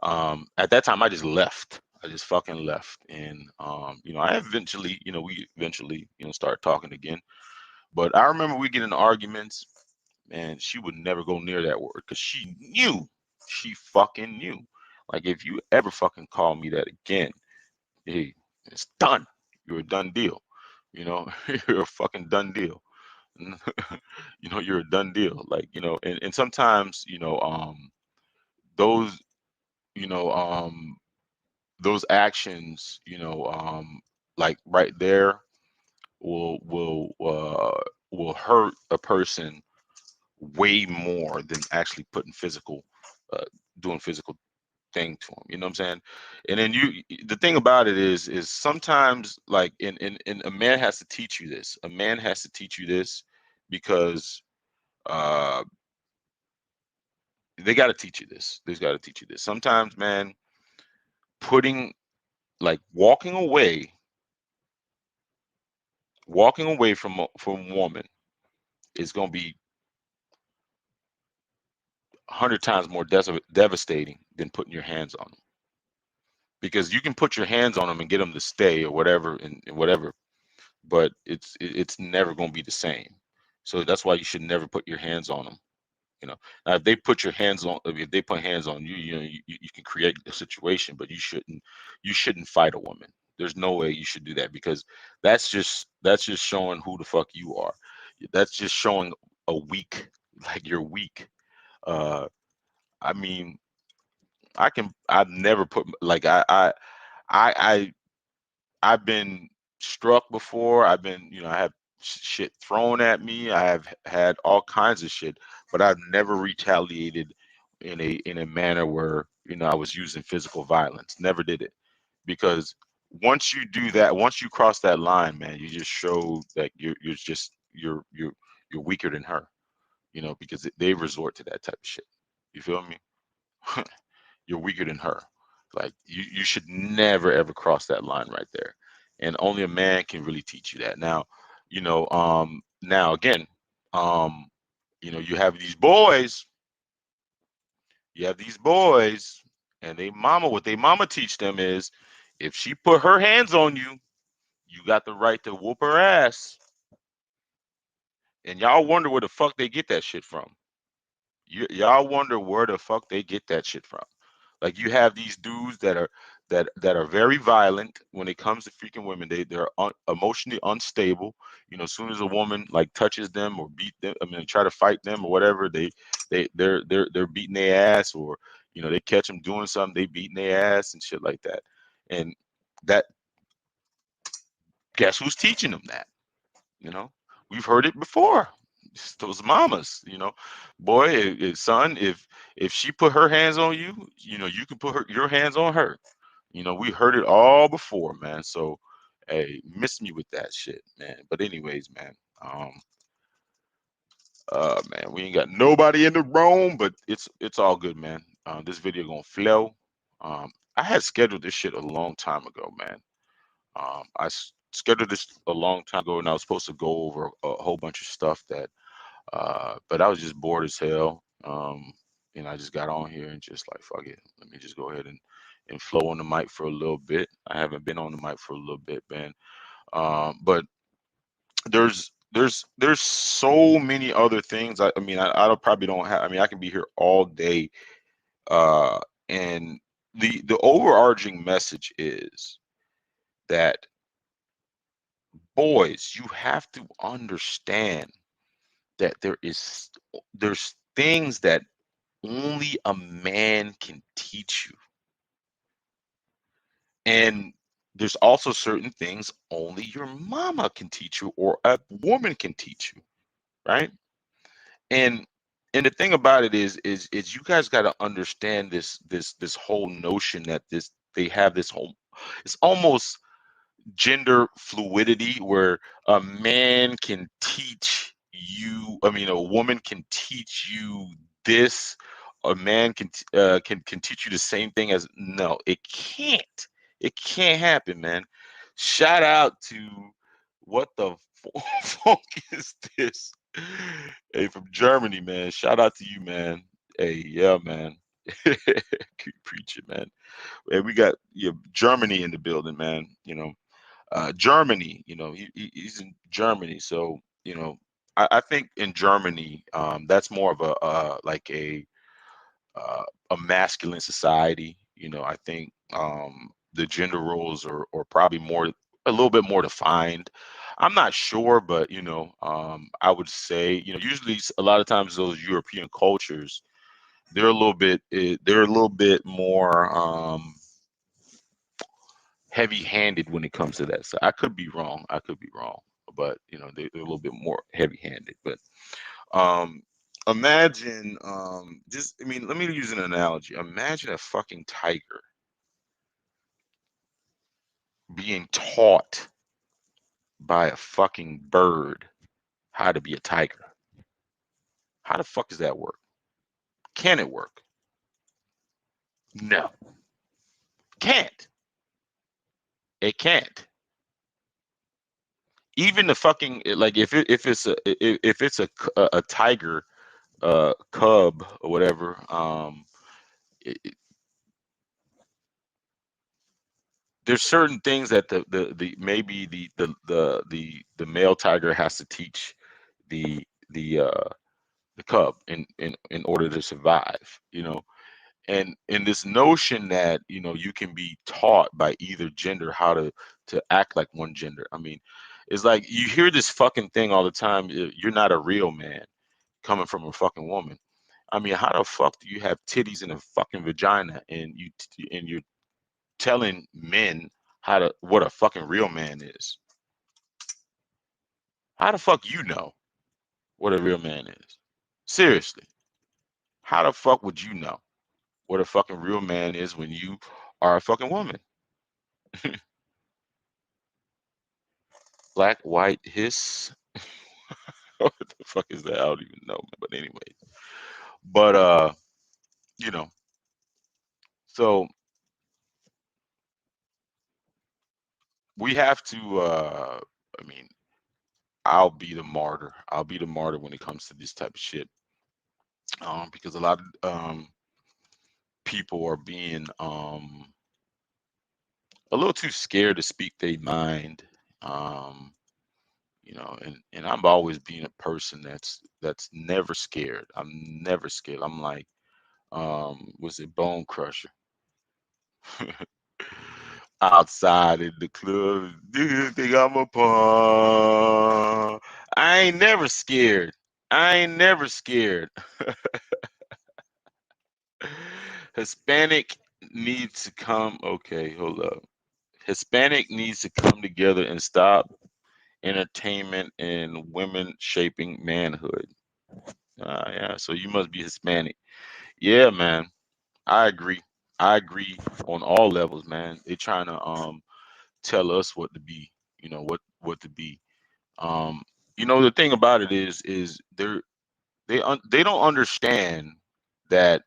S1: at that time I just left. I just fucking left. And I eventually, we eventually, started talking again. But I remember we get in arguments, and she would never go near that word because she fucking knew. Like, if you ever fucking call me that again, hey, it's done. You're a done deal. You're a fucking done deal. You're a done deal. Like, and sometimes, those, you know, those actions, like right there will hurt a person way more than actually uh, doing physical thing to them. You know what I'm saying? And then the thing about it is sometimes, like, in a man has to teach you this. A man has to teach you this because uh they got to teach you this. They've got to teach you this. Sometimes, man, putting like walking away from a woman is going to be 100 times more devastating than putting your hands on them, because you can put your hands on them and get them to stay or whatever and whatever, but it's never going to be the same. So that's why you should never put your hands on them. Now, if they put hands on you, you can create a situation, but you shouldn't fight a woman. There's no way you should do that, because that's just showing who the fuck you are. That's just showing a weak, like, you're weak. uh I mean, I've never put, like, I I've been struck before. I have shit thrown at me. I have had all kinds of shit, but I've never retaliated in a manner where, I was using physical violence. Never did it. Because once you do that, once you cross that line, man, you just show that you're weaker than her, because they resort to that type of shit. You feel me? You're weaker than her. Like, you should never ever cross that line right there. And only a man can really teach you that. Now again, um, you have these boys, and what they mama teach them is, if she put her hands on you, you got the right to whoop her ass. And y'all wonder where the fuck they get that shit from. Y'all wonder where the fuck they get that shit from. Like you have these dudes that are very violent when it comes to freaking women. They're emotionally unstable. You know, as soon as a woman like touches them or beat them, I mean, try to fight them or whatever, they're beating their ass, or you know, they catch them doing something, they beating their ass and shit like that. And that, guess who's teaching them that? You know, we've heard it before. It's those mamas, you know, boy, son, if she put her hands on you, you know, you can put your hands on her. You know, we heard it all before, man. So, hey, miss me with that shit, man. But anyways, man, man, we ain't got nobody in the room, but it's all good, man. This video gonna flow. I had scheduled this shit a long time ago, man. Scheduled this a long time ago, and I was supposed to go over a whole bunch of stuff that, but I was just bored as hell. And I just got on here and just like, fuck it, let me just go ahead and flow on the mic for a little bit. I haven't been on the mic for a little bit, man. But there's so many other things. I mean, I don't, probably don't have. I mean, I can be here all day. Uh, and the overarching message is that, boys, you have to understand that there's things that only a man can teach you, and there's also certain things only your mama can teach you or a woman can teach you, right? And the thing about it is you guys got to understand this whole notion that this they have this whole, it's almost gender fluidity where a man can teach you, I mean a woman can teach you this, a man can teach you the same thing as, no, it can't. It can't happen, man. Shout out to, what the fuck is this? Hey, from Germany, man. Shout out to you, man. Hey, yeah, man. Keep preaching, man. Hey, we got, yeah, Germany in the building, man. You know, Germany, you know, he's in Germany. So, you know, I think in Germany, that's more of like a masculine society. You know, I think the gender roles are probably more, a little bit more defined. I'm not sure, but you know, I would say, you know, usually a lot of times those European cultures, they're a little bit more heavy-handed when it comes to that. So I could be wrong. I could be wrong, but you know, they're a little bit more heavy-handed. But um, imagine, just, I mean, let me use an analogy. Imagine a fucking tiger being taught by a fucking bird how to be a tiger. How the fuck does that work? Can it work? No, can't. It can't. Even the fucking, like, if it's a tiger cub or whatever, it, there's certain things that the maybe the male tiger has to teach the the cub in order to survive, you know. And this notion that, you know, you can be taught by either gender how to act like one gender. I mean, it's like you hear this fucking thing all the time, you're not a real man, coming from a fucking woman. I mean, how the fuck do you have titties in a fucking vagina, and you're telling men what a fucking real man is? How the fuck you know what a real man is? Seriously, how the fuck would you know what a fucking real man is when you are a fucking woman? Black, white, hiss. What the fuck is that? I don't even know. But anyway, but you know, so we have to. I mean, I'll be the martyr. I'll be the martyr when it comes to this type of shit, because a lot of people are being a little too scared to speak their mind. Um, And I'm always being a person that's never scared. I'm never scared. I'm like, was it Bone Crusher? Outside in the club, do you think I'm a punk? I ain't never scared. I ain't never scared. Hispanic needs to come. Okay, hold up. Hispanic needs to come together and stop entertainment and women shaping manhood. Yeah, so you must be Hispanic. Yeah, man. I agree. I agree on all levels, man. They trying to tell us what to be, what to be. Um, the thing about it is they don't understand that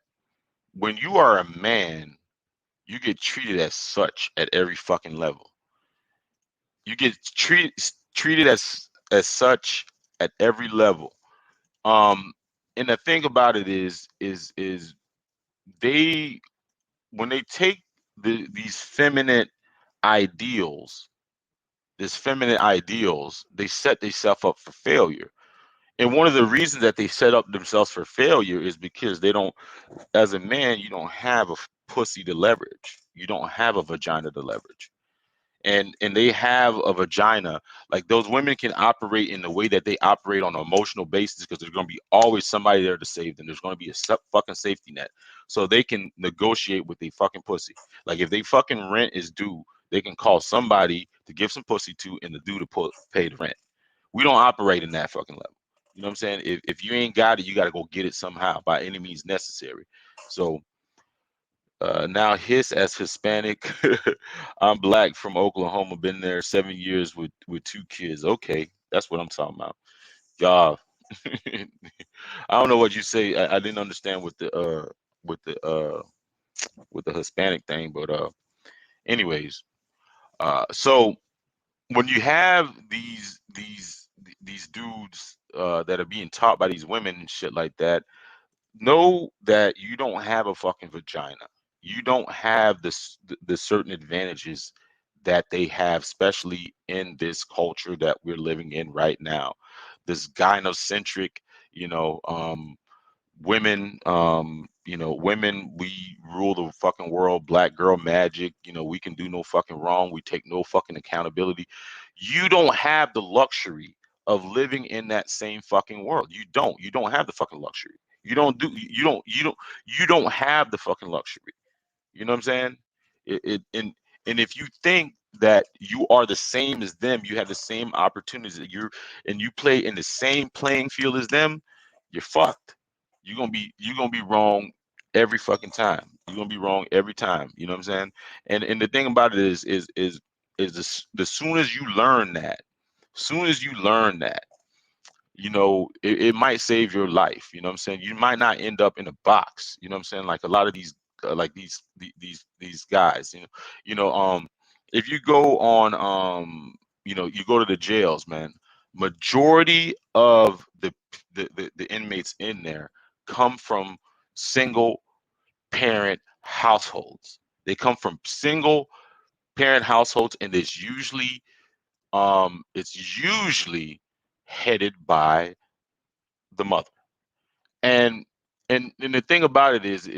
S1: when you are a man, you get treated as such at every fucking level. You get treated as such at every level. Um, and the thing about it is they when they take these ideals, feminine ideals, they set themselves up for failure. And one of the reasons that they set up themselves for failure is because they don't, as a man, you don't have a pussy to leverage. You don't have a vagina to leverage. And they have a vagina. Like those women can operate in the way that they operate on an emotional basis because there's going to be always somebody there to save them. There's going to be a fucking safety net, so they can negotiate with their fucking pussy. Like if they fucking rent is due, they can call somebody to give some pussy to, and the due to pay the rent. We don't operate in that fucking level. You know what I'm saying? If you ain't got it, you got to go get it somehow by any means necessary. So now his as Hispanic. I'm black from Oklahoma. Been there 7 years with 2 kids. Okay, that's what I'm talking about. Y'all, I don't know what you say. I didn't understand with the uh with the Hispanic thing, but anyways, so when you have these dudes that are being taught by these women and shit like that, know that you don't have a fucking vagina. You don't have the certain advantages that they have, especially in this culture that we're living in right now. This gynocentric, you know, women, women, we rule the fucking world, black girl magic, we can do no fucking wrong. We take no fucking accountability. You don't have the luxury of living in that same fucking world. You don't have the fucking luxury. You don't have the fucking luxury. You know what I'm saying? And if you think that you are the same as them, you have the same opportunities that and you play in the same playing field as them, you're fucked. You're gonna be wrong every fucking time. You're gonna be wrong every time. You know what I'm saying? And the thing about it is the soon as you learn that, soon as you learn that, it might save your life. You know what I'm saying? You might not end up in a box. You know what I'm saying? Like a lot of these, like these guys. If you go on, you go to the jails, man. Majority of the inmates in there come from single parent households. They come from single parent households, and it's usually headed by the mother. And and the thing about it is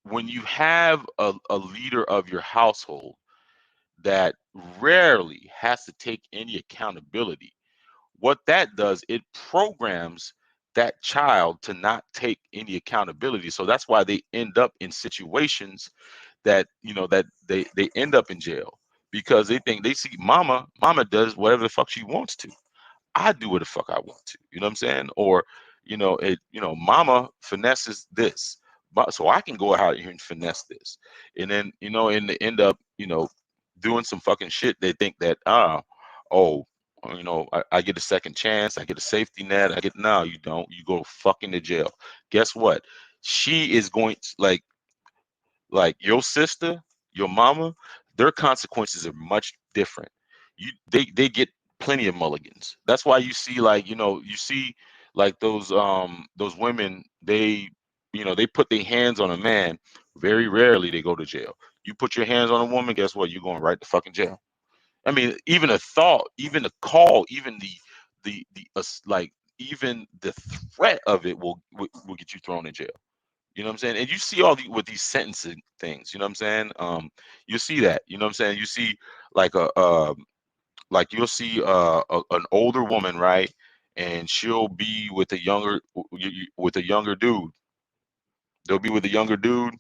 S1: when you have a leader of your household that rarely has to take any accountability, what that does, it programs that child to not take any accountability. So that's why they end up in situations that they end up in jail, because they think they see mama does whatever the fuck she wants to. I do what the fuck I want to. You know what I'm saying? Or, mama finesses this. So I can go out here and finesse this. And then, and they end up, doing some fucking shit. They think that, oh, I get a second chance. I get a safety net. No, you don't. You go fucking to jail. Guess what? She is going to, like your sister, your mama, their consequences are much different. They get plenty of mulligans. That's why you see, like, you see like those women, they put their hands on a man. Very rarely they go to jail. You put your hands on a woman, guess what? You're going right to fucking jail. I mean, even a thought, even a call, even like even the threat of it will get you thrown in jail. You know what I'm saying? And you see all the with these sentencing things. You know what I'm saying? You see that. You know what I'm saying? You see like like you'll see an older woman, right? And she'll be with a younger dude. They'll be with a younger dude.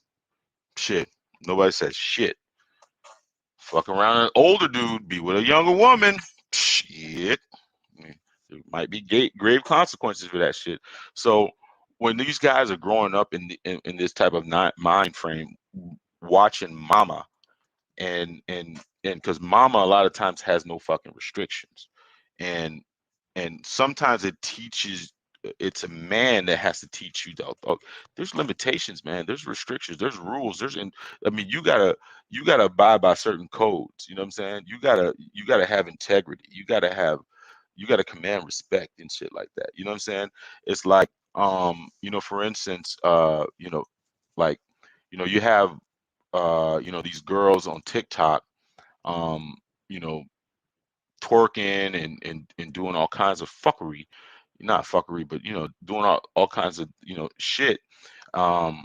S1: Shit, nobody says shit. Fuck around, an older dude be with a younger woman. Shit, there might be grave consequences for that shit. So when these guys are growing up in this type of mind frame, watching mama and because mama a lot of times has no fucking restrictions, and sometimes it teaches, it's a man that has to teach you though, there's limitations, man, there's restrictions, there's rules, I mean, you gotta abide by certain codes, you know what I'm saying, you gotta have integrity, you gotta command respect and shit like that, you know what I'm saying. It's like, for instance, like, you have these girls on TikTok, um, you know, twerking and doing all kinds of fuckery, not fuckery, but doing all kinds of shit. Um,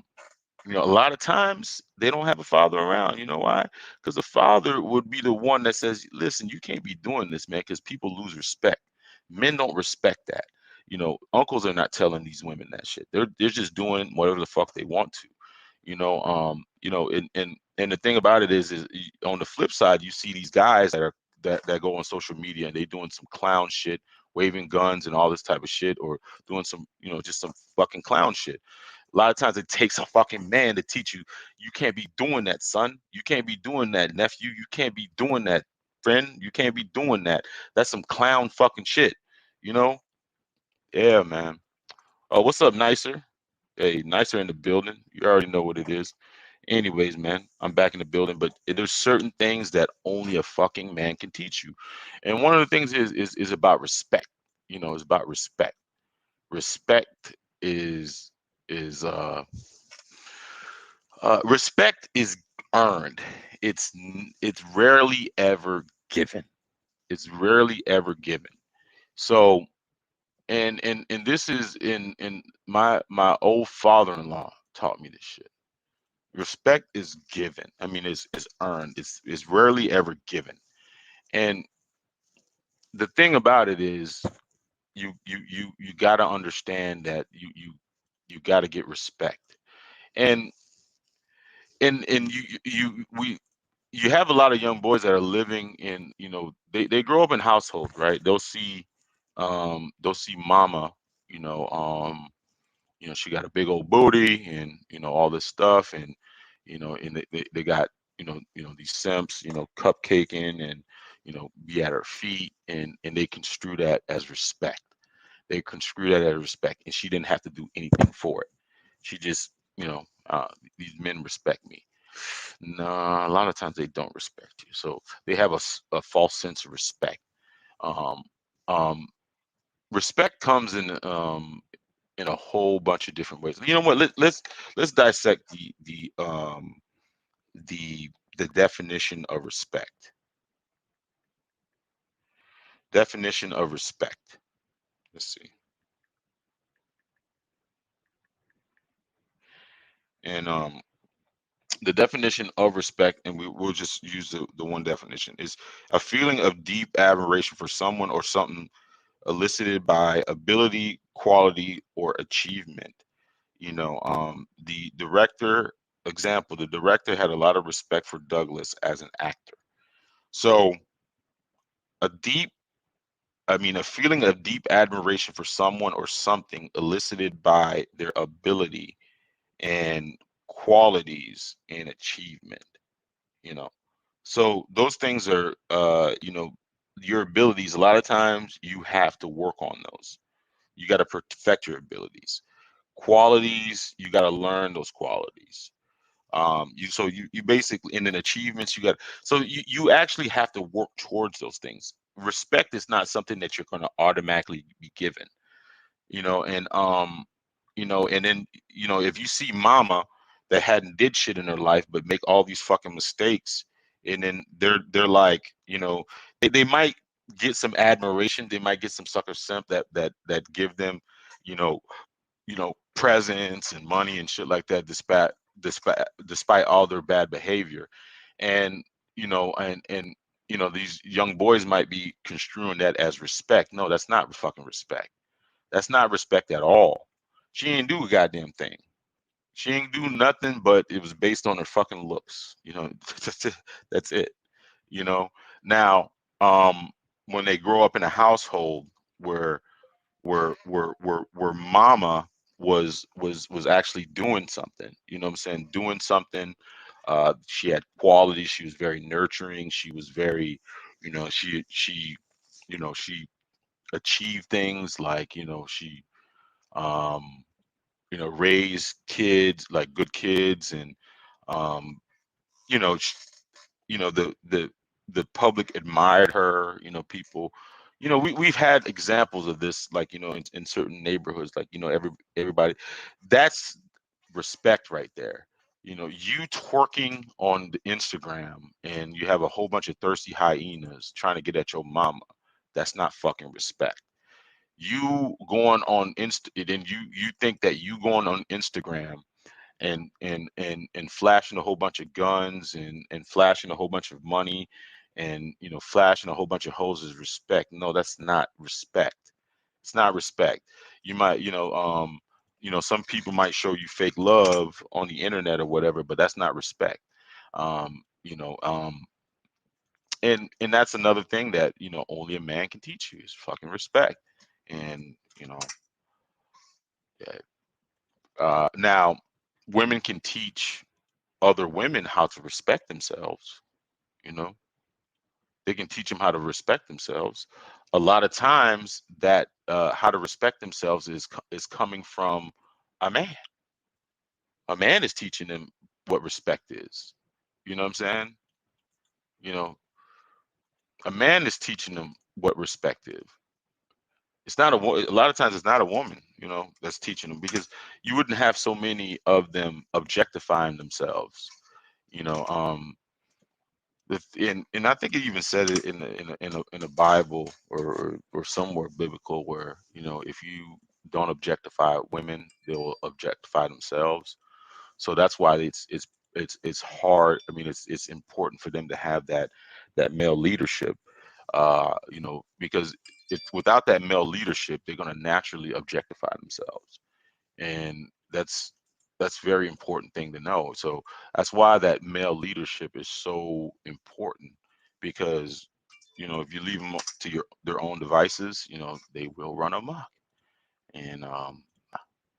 S1: a lot of times they don't have a father around. You know why? Because the father would be the one that says, "Listen, you can't be doing this, man, because people lose respect. Men don't respect that." Uncles are not telling these women that shit. They're just doing whatever the fuck they want to. And the thing about it is on the flip side, you see these guys that go on social media and they doing some clown shit, waving guns and all this type of shit, or doing some, just some fucking clown shit. A lot of times it takes a fucking man to teach you, you can't be doing that, son. You can't be doing that, nephew. You can't be doing that, friend. You can't be doing that. That's some clown fucking shit, you know? Yeah, man. Oh, what's up, Nicer? Hey, Nicer in the building. You already know what it is. Anyways, man, I'm back in the building, but there's certain things that only a fucking man can teach you. And one of the things is about respect. It's about respect. Respect is is respect is earned. It's rarely ever given. It's rarely ever given. So, and this is in my old father-in-law taught me this shit. Respect is given. I mean, it's earned. It's rarely ever given. And the thing about it is, you got to understand that you got to get respect. And and you have a lot of young boys that are living in, they grow up in households, right? They'll see mama, you know, um, she got a big old booty and all this stuff, and and they got these simps, cupcaking and be at her feet, and they construe that as respect. They construe that as respect, and she didn't have to do anything for it. She just, these men respect me. Nah, a lot of times they don't respect you, so they have a false sense of respect. Um, um, Respect comes in a whole bunch of different ways. You know what? Let's dissect the the definition of respect. Definition of respect. Let's see. And the definition of respect, and we'll just use the one definition, is a feeling of deep admiration for someone or something elicited by ability, quality, or achievement. The director, example, the director had a lot of respect for Douglas as an actor. So a deep, I mean, a feeling of deep admiration for someone or something elicited by their ability and qualities and achievement, you know. So those things are, your abilities. A lot of times you have to work on those. You got to perfect your abilities. Qualities, you got to learn those qualities. You basically, and then achievements, you actually have to work towards those things. Respect is not something that you're going to automatically be given, and and then if you see mama that hadn't did shit in her life but make all these fucking mistakes and then they're like, you know, they might get some admiration, they might get some sucker simp that give them, you know, presents and money and shit like that, despite all their bad behavior. And and these young boys might be construing that as respect. No, that's not fucking respect. That's not respect at all. She ain't do a goddamn thing. She ain't do nothing, but it was based on her fucking looks. That's it. you know Now, um when they grow up in a household where where mama was actually doing something, what I'm saying, doing something. She had qualities. She was very nurturing. She was very, she achieved things, like, she um raised kids, like good kids. And um you know sh- the public admired her. People, we've had examples of this, like, in certain neighborhoods, like, everybody. That's respect right there. You twerking on the Instagram, and you have a whole bunch of thirsty hyenas trying to get at your mama. That's not fucking respect. You going on then you think that you going on Instagram and flashing a whole bunch of guns, and flashing a whole bunch of money, and flashing a whole bunch of hoes is respect. No, that's not respect. It's not respect. You might, some people might show you fake love on the internet or whatever, but that's not respect. um you know um and that's another thing that, only a man can teach you, is fucking respect. And yeah, now, women can teach other women how to respect themselves. you know they can teach them how to respect themselves. A lot of times, that how to respect themselves is coming from a man. A man is teaching them what respect is. You know what I'm saying? you know a man is teaching them what respect is. It's not a lot of times it's not a woman, that's teaching them, because you wouldn't have so many of them objectifying themselves. you know um and I think it even said it in a Bible, or somewhere biblical, where, if you don't objectify women, they will objectify themselves. So that's why it's hard. I mean, it's important for them to have that male leadership. Because without that male leadership, they're going to naturally objectify themselves. And that's very important thing to know. So that's why that male leadership is so important, because if you leave them to their own devices, they will run amok. And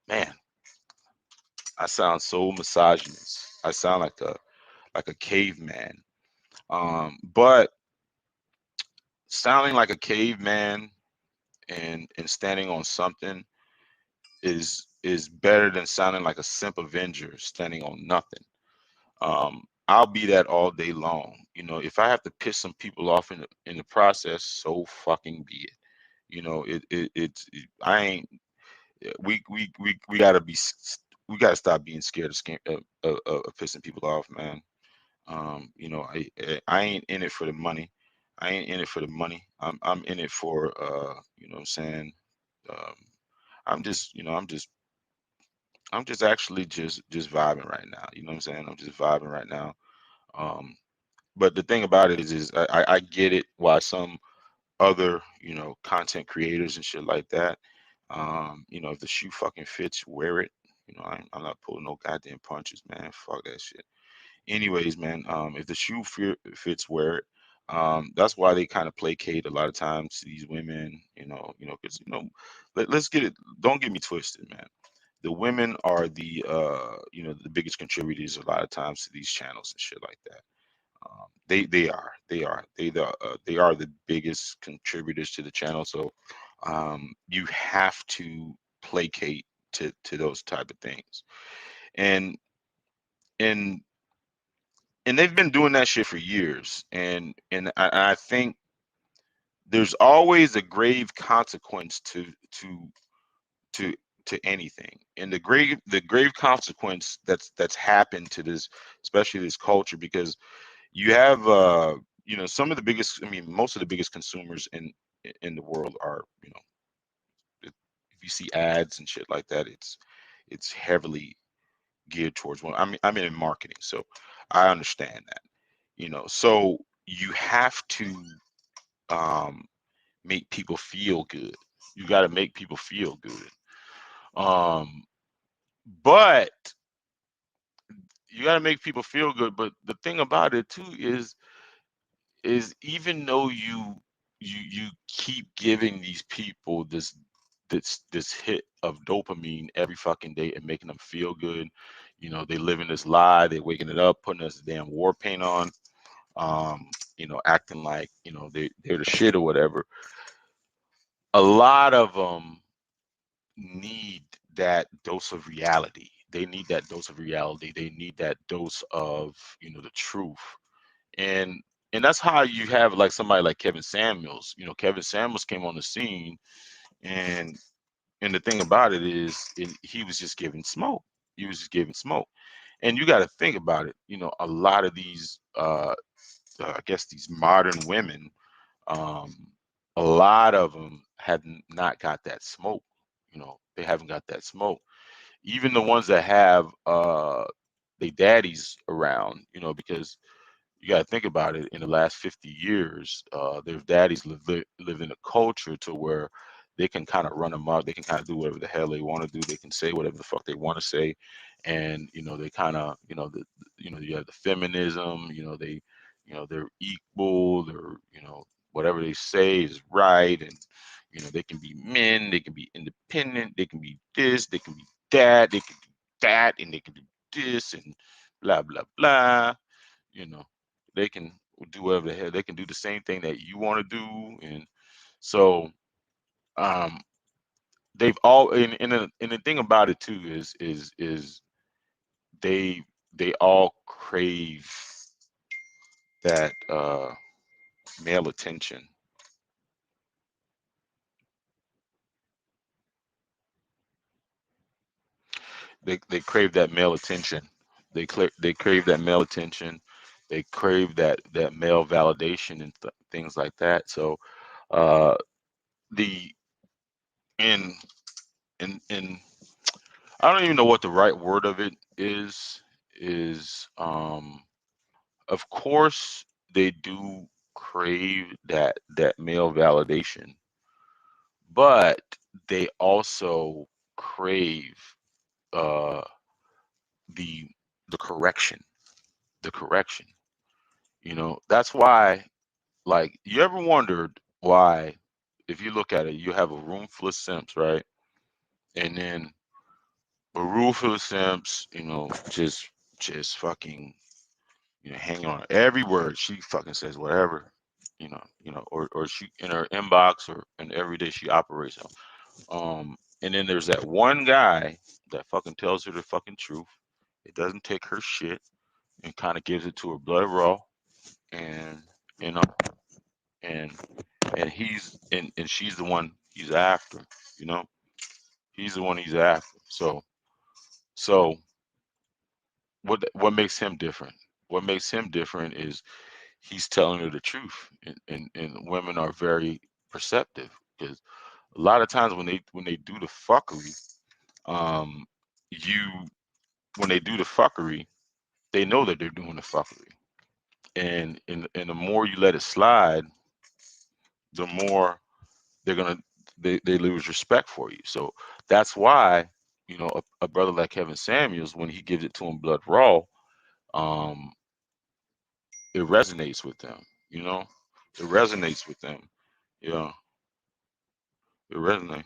S1: man, I sound so misogynist. I sound like a caveman. But sounding like a caveman and standing on something is better than sounding like a simp avenger standing on nothing. I'll be that all day long. If I have to piss some people off in the process, so fucking be it. I ain't. We gotta we gotta stop being scared of pissing people off, man. I ain't in it for the money. I ain't in it for the money. I'm in it for what I'm saying. Um, I'm just actually just vibing right now. You know what I'm saying? I'm just vibing right now. Um, but the thing about it is I get it why some other, content creators and shit like that. If the shoe fucking fits, wear it. I'm not pulling no goddamn punches, man. Fuck that shit. Anyways, man, if the shoe fits, wear it. That's why they kind of placate a lot of times to these women, because let's get it. Don't get me twisted, man. The women are the biggest contributors a lot of times to these channels and shit like that. They are the biggest contributors to the channel. So you have to placate to those type of things, and and and they've been doing that shit for years. And I think there's always a grave consequence to to anything. And the grave consequence that's happened to this, especially this culture, because You have some of the biggest, I mean, most of the biggest consumers in the world are, if you see ads and shit like that, it's heavily geared towards one. I'm in marketing, so I understand that. So you have to um make people feel good. You got to make people feel good. Um but you got to make people feel good, but the thing about it too is even though you keep giving these people this hit of dopamine every fucking day and making them feel good, they live in this lie, they're waking it up, putting this damn war paint on, acting like they're the shit or whatever. A lot of them need that dose of reality. They need that dose of reality. They need that dose of the truth. And that's how you have like somebody like Kevin Samuels. Kevin Samuels came on the scene, and the thing about it is he was just giving smoke. He was just giving smoke. And you got to think about it. A lot of these I guess these modern women, um, a lot of them have not got that smoke. They haven't got that smoke. Even the ones that have their daddies around, because you got to think about it. In the last 50 years, their daddies live in a culture to where they can kind of run them up. They can kind of do whatever the hell they want to do. They can say whatever the fuck they want to say, and they kind of you have the feminism. They're equal. They're whatever they say is right, and they can be men. They can be independent. They can be this. They can be that. They can do that, and they can do this, and blah blah blah. you know they can do whatever the hell. They can do the same thing that you want to do. And so um they've all and the thing about it too is they they all crave that male attention. They crave that male attention. They crave that male attention. They crave that male validation and things like that. So uh the in in I don't even know what the right word of it is of course they do crave that male validation, but they also crave uh the correction. The correction. That's why, like, you ever wondered why, if you look at it, you have a room full of simps, right? And then a room full of simps, just fucking hang on every word she fucking says, whatever, or she in her inbox or in every day she operates on. And then there's that one guy that fucking tells her the fucking truth. It doesn't take her shit and kind of gives it to her blood raw, and you know, and and she's the one he's after. You know, he's the one he's after. So what makes him different? What makes him different is he's telling her the truth, and women are very perceptive, because a lot of times when they do the fuckery, um you when they do the fuckery, they know that they're doing the fuckery, and the more you let it slide, the more they're gonna they lose respect for you. So that's why a brother like Kevin Samuels, when he gives it to him blood raw, um it resonates with them. you know it resonates with them. Yeah, it resonates.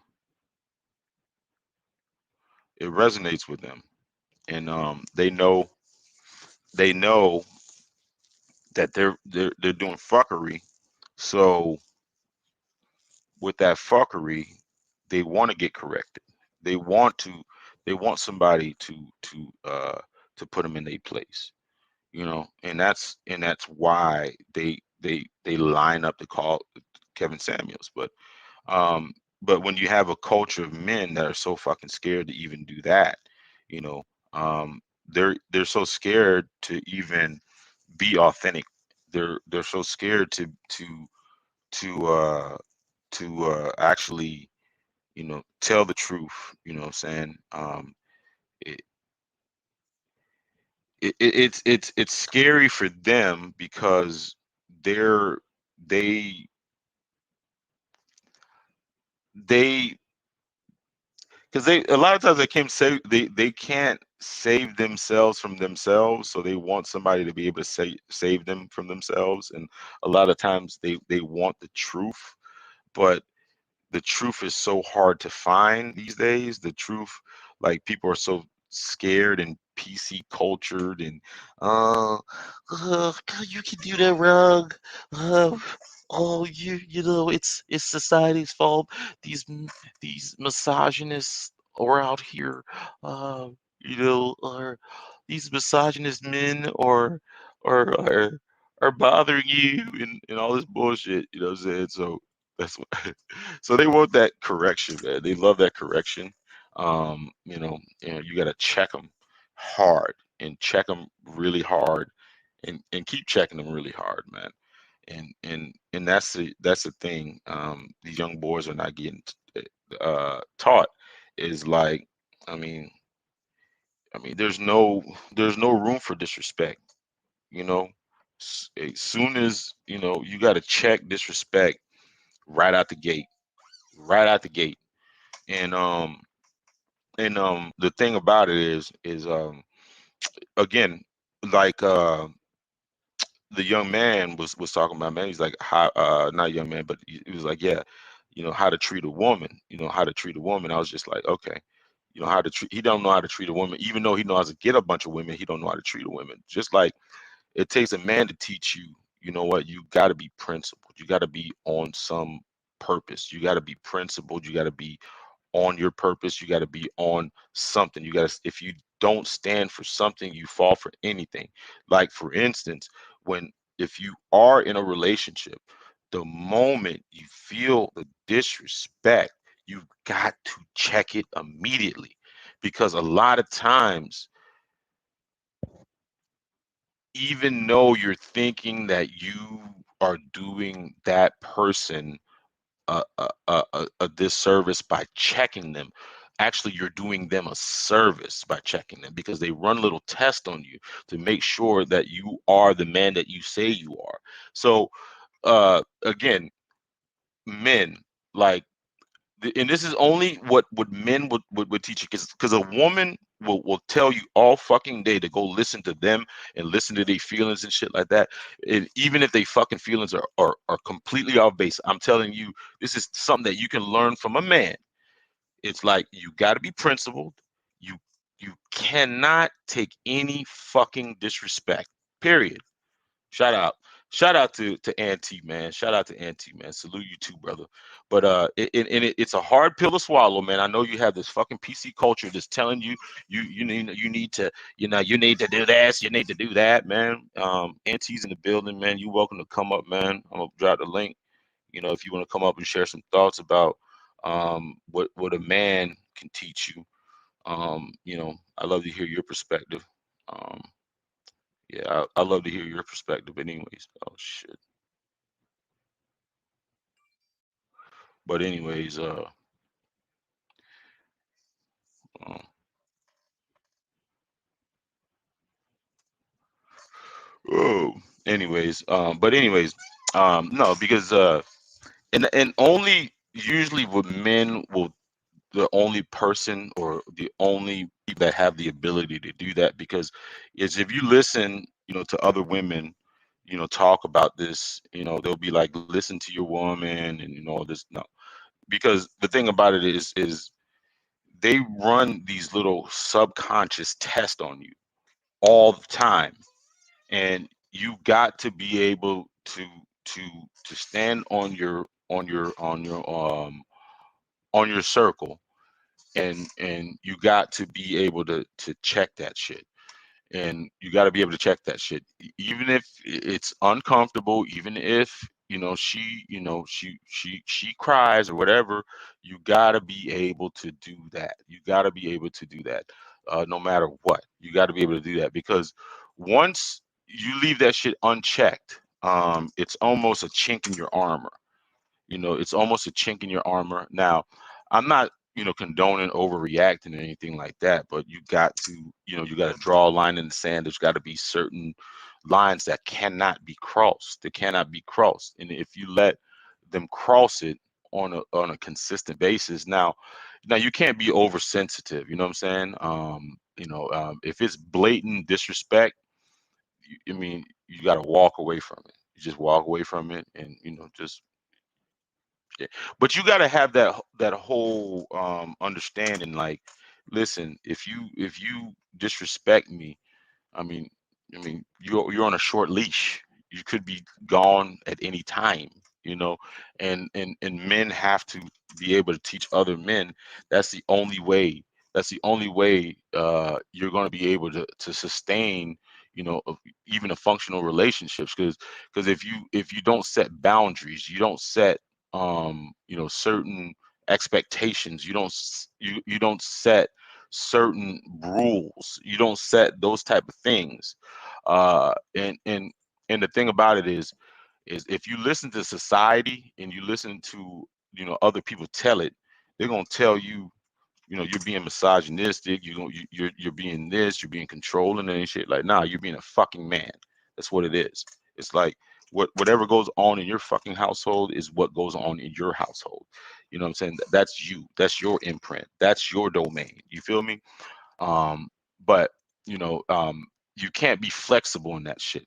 S1: It resonates with them, and they know that they're doing fuckery. So with that fuckery, they want to get corrected. They want to they want somebody to put them in their place. And that's why they line up to call Kevin Samuels. But when you have a culture of men that are so fucking scared to even do that, you know, they're so scared to even be authentic they're so scared to uh actually, tell the truth. You know what I'm saying? It, it's scary for them because they're they they because they a lot of times they can't save themselves from themselves, so they want somebody to be able to save them from themselves. And a lot of times they want the truth, but the truth is so hard to find these days. The truth, like, people are so scared and PC cultured, and uh, uh you can do that wrong. Uh, oh, it's society's fault. These misogynists are out here. Uh, or these misogynist men are are bothering you, and all this bullshit. You know what I'm saying? So that's what. So they want that correction, man. They love that correction. You got to check them hard, and check them really hard, and keep checking them really hard, man. And that's the thing. These young boys are not getting taught, is like, I mean, there's no room for disrespect. You know, as soon as you got to check disrespect right out the gate, right out the gate. And the thing about it is again, like, the young man was talking about, man. He's like, how, not young man, but he was like, yeah, how to treat a woman. How to treat a woman. I was just like, okay, how to treat. He don't know how to treat a woman, even though he knows how to get a bunch of women. He don't know how to treat a woman. Just like it takes a man to teach you. You know what? You got to be principled. You got to be on some purpose. You got to be principled. You got to be on your purpose. You got to be on something. You got to, if you don't stand for something, you fall for anything. Like, for instance, when if you are in a relationship, the moment you feel the disrespect, you've got to check it immediately. Because a lot of times, even though you're thinking that you are doing that person a disservice by checking them. Actually, you're doing them a service by checking them, because they run little tests on you to make sure that you are the man that you say you are. So, again, men, like, and this is only what men would teach you, because a woman will tell you all fucking day to go listen to them and listen to their feelings and shit like that. And even if they fucking feelings are completely off base, I'm telling you, this is something that you can learn from a man. It's like, you got to be principled. You you cannot take any fucking disrespect, period. Shout out. Shout out to Auntie, man. Shout out to Auntie, man. Salute you too, brother. But it's a hard pill to swallow, man. I know you have this fucking PC culture that's telling you you need to, you need to do this, you need to do that, man. Auntie's in the building, man. You welcome to come up, man. I'm gonna drop the link. If you want to come up and share some thoughts about what a man can teach you. I love to hear your perspective. Um, yeah, I love to hear your perspective. Anyways, oh shit. But anyways, um, oh, no, because and only usually with men will, the only person or the only people that have the ability to do that, because is if you listen, to other women, talk about this, they'll be like, listen to your woman, and this. No, because the thing about it is they run these little subconscious tests on you all the time, and you got to be able to to stand on your circle, and you got to be able to check that shit. And you got to be able to check that shit, even if it's uncomfortable, even if she cries or whatever. You got to be able to do that. You got to be able to do that, no matter what. You got to be able to do that, because once you leave that shit unchecked, it's almost a chink in your armor. It's almost a chink in your armor. Now, I'm not, condoning overreacting or anything like that, but you got to draw a line in the sand. There's got to be certain lines that cannot be crossed. They cannot be crossed. And if you let them cross it on a consistent basis, now you can't be oversensitive. You know what I'm saying? If it's blatant disrespect, I mean, you got to walk away from it. You just walk away from it, and just yeah. But you got to have that whole understanding. Like, listen, if you disrespect me, I mean, you're on a short leash. You could be gone at any time, you know, and men have to be able to teach other men. That's the only way. That's the only way you're going to be able to sustain, even a functional relationships. Because if you don't set boundaries, you don't set certain expectations. You don't set certain rules. You don't set those type of things. And the thing about it is if you listen to society and you listen to other people tell it, they're gonna tell you, you're being misogynistic. You're being this. You're being controlling and shit. Like, nah, you're being a fucking man. That's what it is. It's like whatever goes on in your fucking household is what goes on in your household. You know what I'm saying? That's you. That's your imprint. That's your domain. You feel me? Um, but you know, um, you can't be flexible in that shit.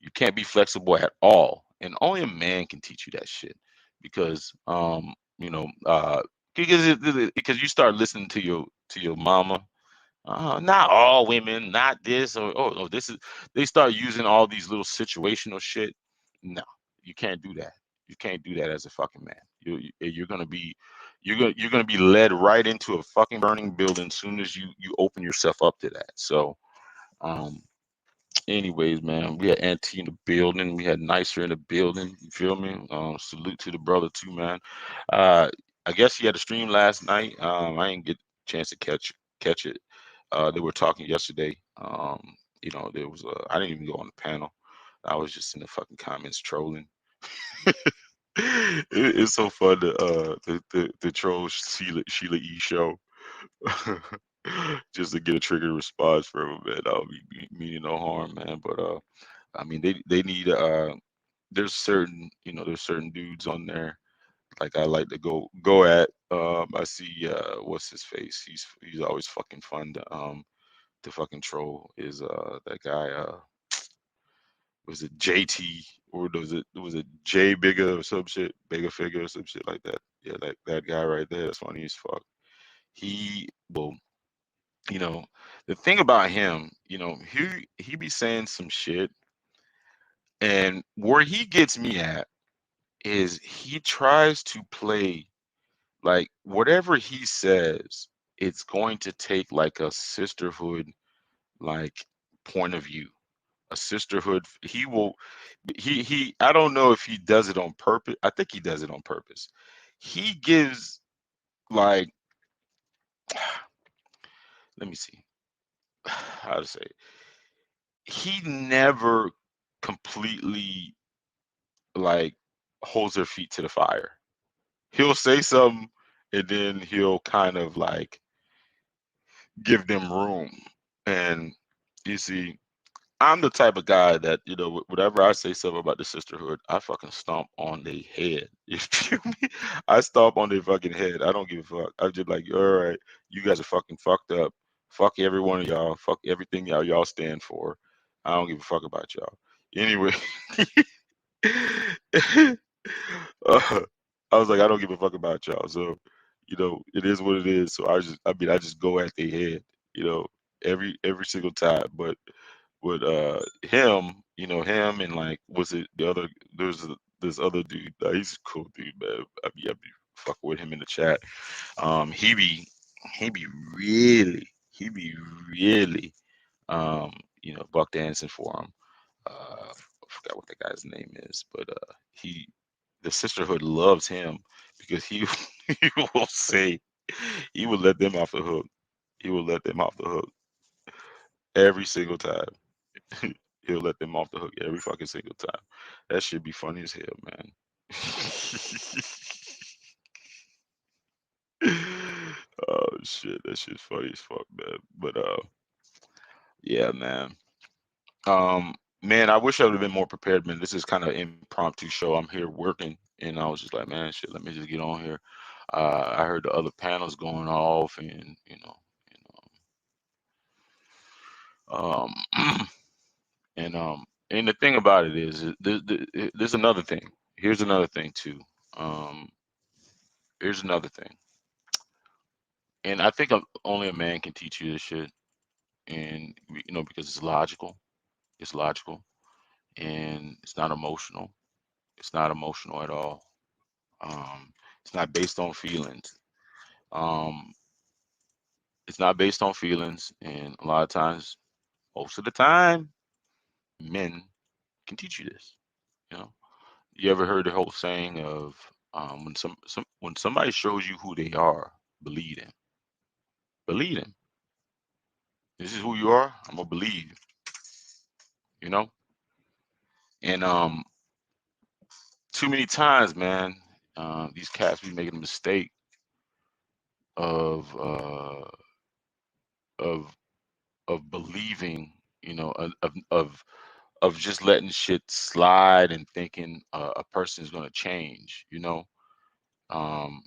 S1: You can't be flexible at all, and only a man can teach you that shit. Because because you start listening to your mama. Not all women, not this, or oh, this is. They start using all these little situational shit. No, you can't do that. You can't do that as a fucking man. You're gonna be, you're gonna be led right into a fucking burning building as soon as you open yourself up to that. So, um, anyways, man, we had Auntie in the building. We had Nicer in the building. You feel me? Salute to the brother too, man. Uh, I guess he had a stream last night. I didn't get a chance to catch it. They were talking yesterday. There was I didn't even go on the panel. I was just in the fucking comments trolling. It's so fun to troll Sheila E show. Just to get a trigger response from him, man. That would be meaning no harm, man. But I mean, they need there's certain dudes on there like I like to go at. I see what's his face. He's always fucking fun to fucking troll. Is that guy was it JT, or was it J Bigger or some shit, Bigger Figure or some shit like that. Yeah, that guy right there. That's funny as fuck. He will, you know, the thing about him, he be saying some shit, and where he gets me at is he tries to play like whatever he says, it's going to take like a sisterhood like point of view. A sisterhood. He I don't know if he does it on purpose. I think he does it on purpose. He gives like let me see how to say it. He never completely like holds their feet to the fire. He'll say something, and then he'll kind of like give them room. And you see, I'm the type of guy that, whatever I say something about the sisterhood, I fucking stomp on their head. You feel me? I stomp on their fucking head. I don't give a fuck. I'm just like, all right, you guys are fucking fucked up. Fuck every one of y'all. Fuck everything y'all stand for. I don't give a fuck about y'all. Anyway, uh, I was like, I don't give a fuck about y'all. So, it is what it is. So I just go at their head, every single time. But with him, him and like was it the other this other dude, he's a cool dude, man. I be fucking with him in the chat. He be he be really buck dancing for him. I forgot what the guy's name is, but the sisterhood loves him because he he will say he will let them off the hook. He will let them off the hook every single time. He'll let them off the hook every fucking single time. That should be funny as hell, man. Oh shit, that shit's funny as fuck, man. But yeah, man. Man, I wish I would have been more prepared, man. This is kind of impromptu show. I'm here working, and I was just like, man, shit, let me just get on here. I heard the other panels going off, and um, and the thing about it is, there's another thing. Here's another thing too. Um, here's another thing, and I think only a man can teach you this shit, and because it's logical. It's logical, and it's not emotional. It's not emotional at all. It's not based on feelings. Um, it's not based on feelings, and a lot of times, most of the time, men can teach you this. You know, you ever heard the whole saying of when somebody shows you who they are, believe them. Believe them. This is who you are. I'm gonna believe you. You know, and too many times, man, these cats be making a mistake of of of believing, of just letting shit slide and thinking a person is going to change. Um,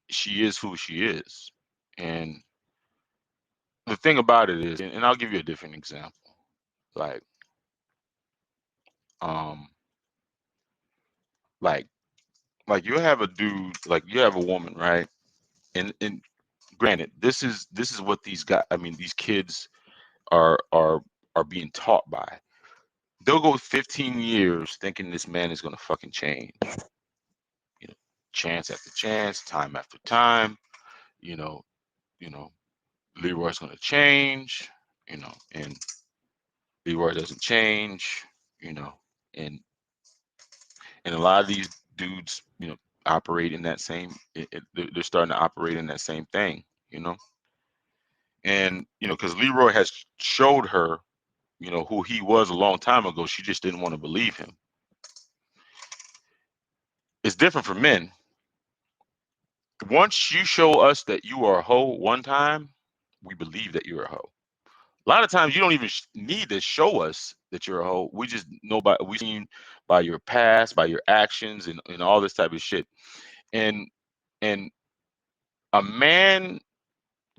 S1: she is who she is, and the thing about it is, and I'll give you a different example. Like, um, like, like you have a dude, like you have a woman, right? And granted, this is what these guys, I mean, these kids are being taught by. They'll go 15 years thinking this man is going to fucking change. You know, chance after chance, time after time. You know, you know, Leroy's going to change. And Leroy doesn't change. You know, and and a lot of these dudes, operate in that same. They're starting to operate in that same thing. You know, and because Leroy has showed her, who he was a long time ago. She just didn't want to believe him. It's different for men. Once you show us that you are a hoe one time, we believe that you're a hoe. A lot of times you don't even need to show us that you're a hoe. We just know we seen by your past, by your actions, and all this type of shit. And and a man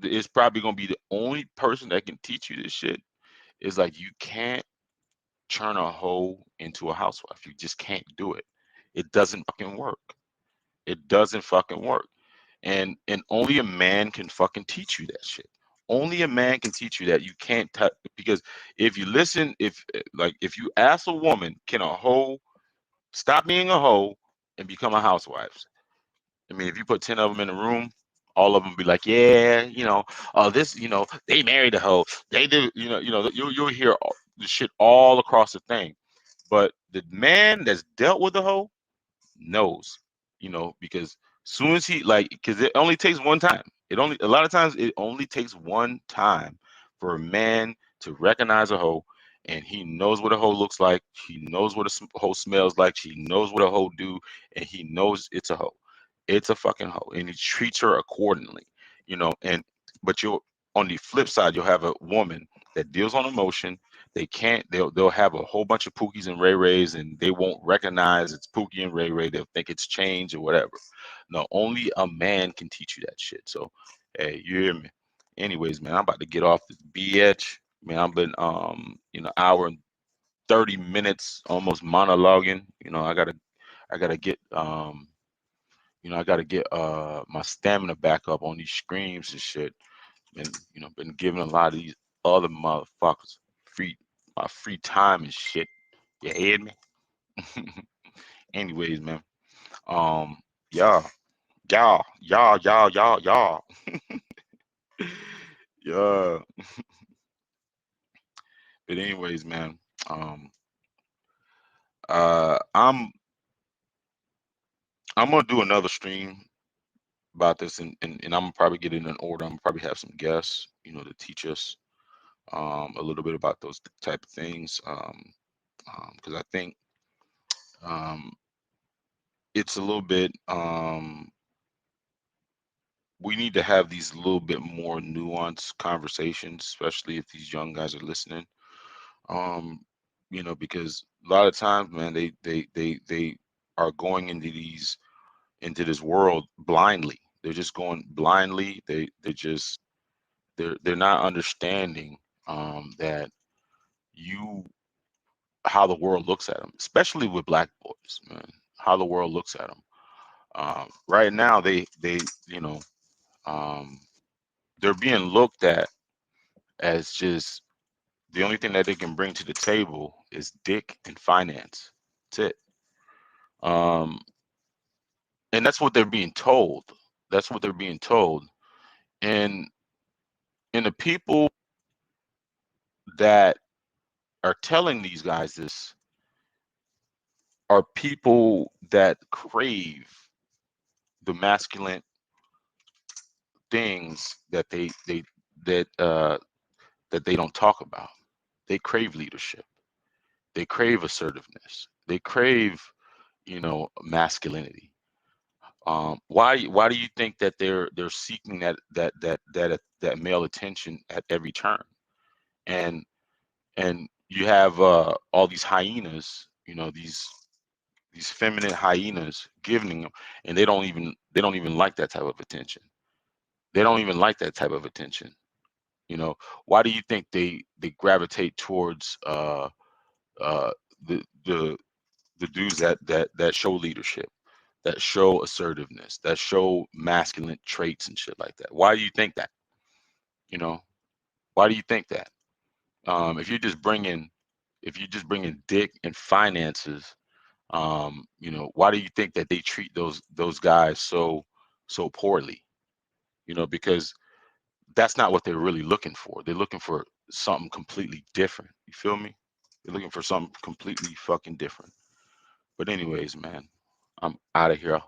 S1: is probably gonna be the only person that can teach you this shit. Is like you can't turn a hoe into a housewife. You just can't do it. It doesn't fucking work. It doesn't fucking work. And only a man can fucking teach you that shit. Only a man can teach you that. You can't touch, because if you listen, if you ask a woman, can a hoe stop being a hoe and become a housewife? I mean, if you put 10 of them in a room, all of them be like, yeah, oh, this, they married a hoe. They do, you'll hear the shit all across the thing. But the man that's dealt with the hoe knows, because soon as because it only takes one time. A lot of times it only takes one time for a man to recognize a hoe, and he knows what a hoe looks like. He knows what a hoe smells like. He knows what a hoe do, and he knows it's a hoe. It's a fucking hoe, and he treats her accordingly, and but you'll on the flip side, you'll have a woman that deals on emotion. They'll have a whole bunch of Pookies and Ray Rays, and they won't recognize it's Pookie and Ray Ray. They'll think it's change or whatever. No, only a man can teach you that shit. So, hey, you hear me? Anyways, man, I'm about to get off this BH. Man, I've been hour and 30 minutes almost monologuing. I gotta get my stamina back up on these screams and shit. Been giving a lot of these other motherfuckers free my free time and shit. You hear me? Anyways, man. Um, yeah, yeah. Yeah. But anyways, man. Um, uh, I'm I'm gonna do another stream about this, and I'm gonna probably get it in an order. I'm gonna probably have some guests, to teach us a little bit about those type of things, because I think it's a little bit. We need to have these little bit more nuanced conversations, especially if these young guys are listening. Because a lot of times, man, they are going into this world blindly. They're just going blindly. They're not understanding that you how the world looks at them, especially with black boys, man. How the world looks at them. Right now, they you know um, they're being looked at as just the only thing that they can bring to the table is dick and finance. That's it. And that's what they're being told. That's what they're being told. And the people that are telling these guys this are people that crave the masculine things that that they don't talk about. They crave leadership. They crave assertiveness. They crave, masculinity. Why do you think that they're seeking that male attention at every turn? And you have all these hyenas, these feminine hyenas giving them, and they don't even like that type of attention. They don't even like that type of attention. Why do you think they gravitate towards uh the the the dudes that show leadership, that show assertiveness, that show masculine traits and shit like that? Why do you think that? You know, why do you think that? If you're just bringing dick and finances, why do you think that they treat those guys so poorly? Because that's not what they're really looking for. They're looking for something completely different. You feel me? They're looking for something completely fucking different. But anyways, man, I'm out of here.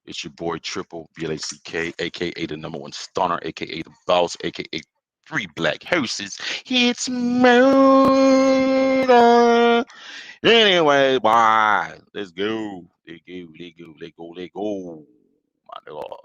S1: It's your boy Triple BLACK, aka the number one stunner, aka the boss, aka three black horses. It's murder. Anyway, bye. Let's go. Let go. Let go. Let go. My God.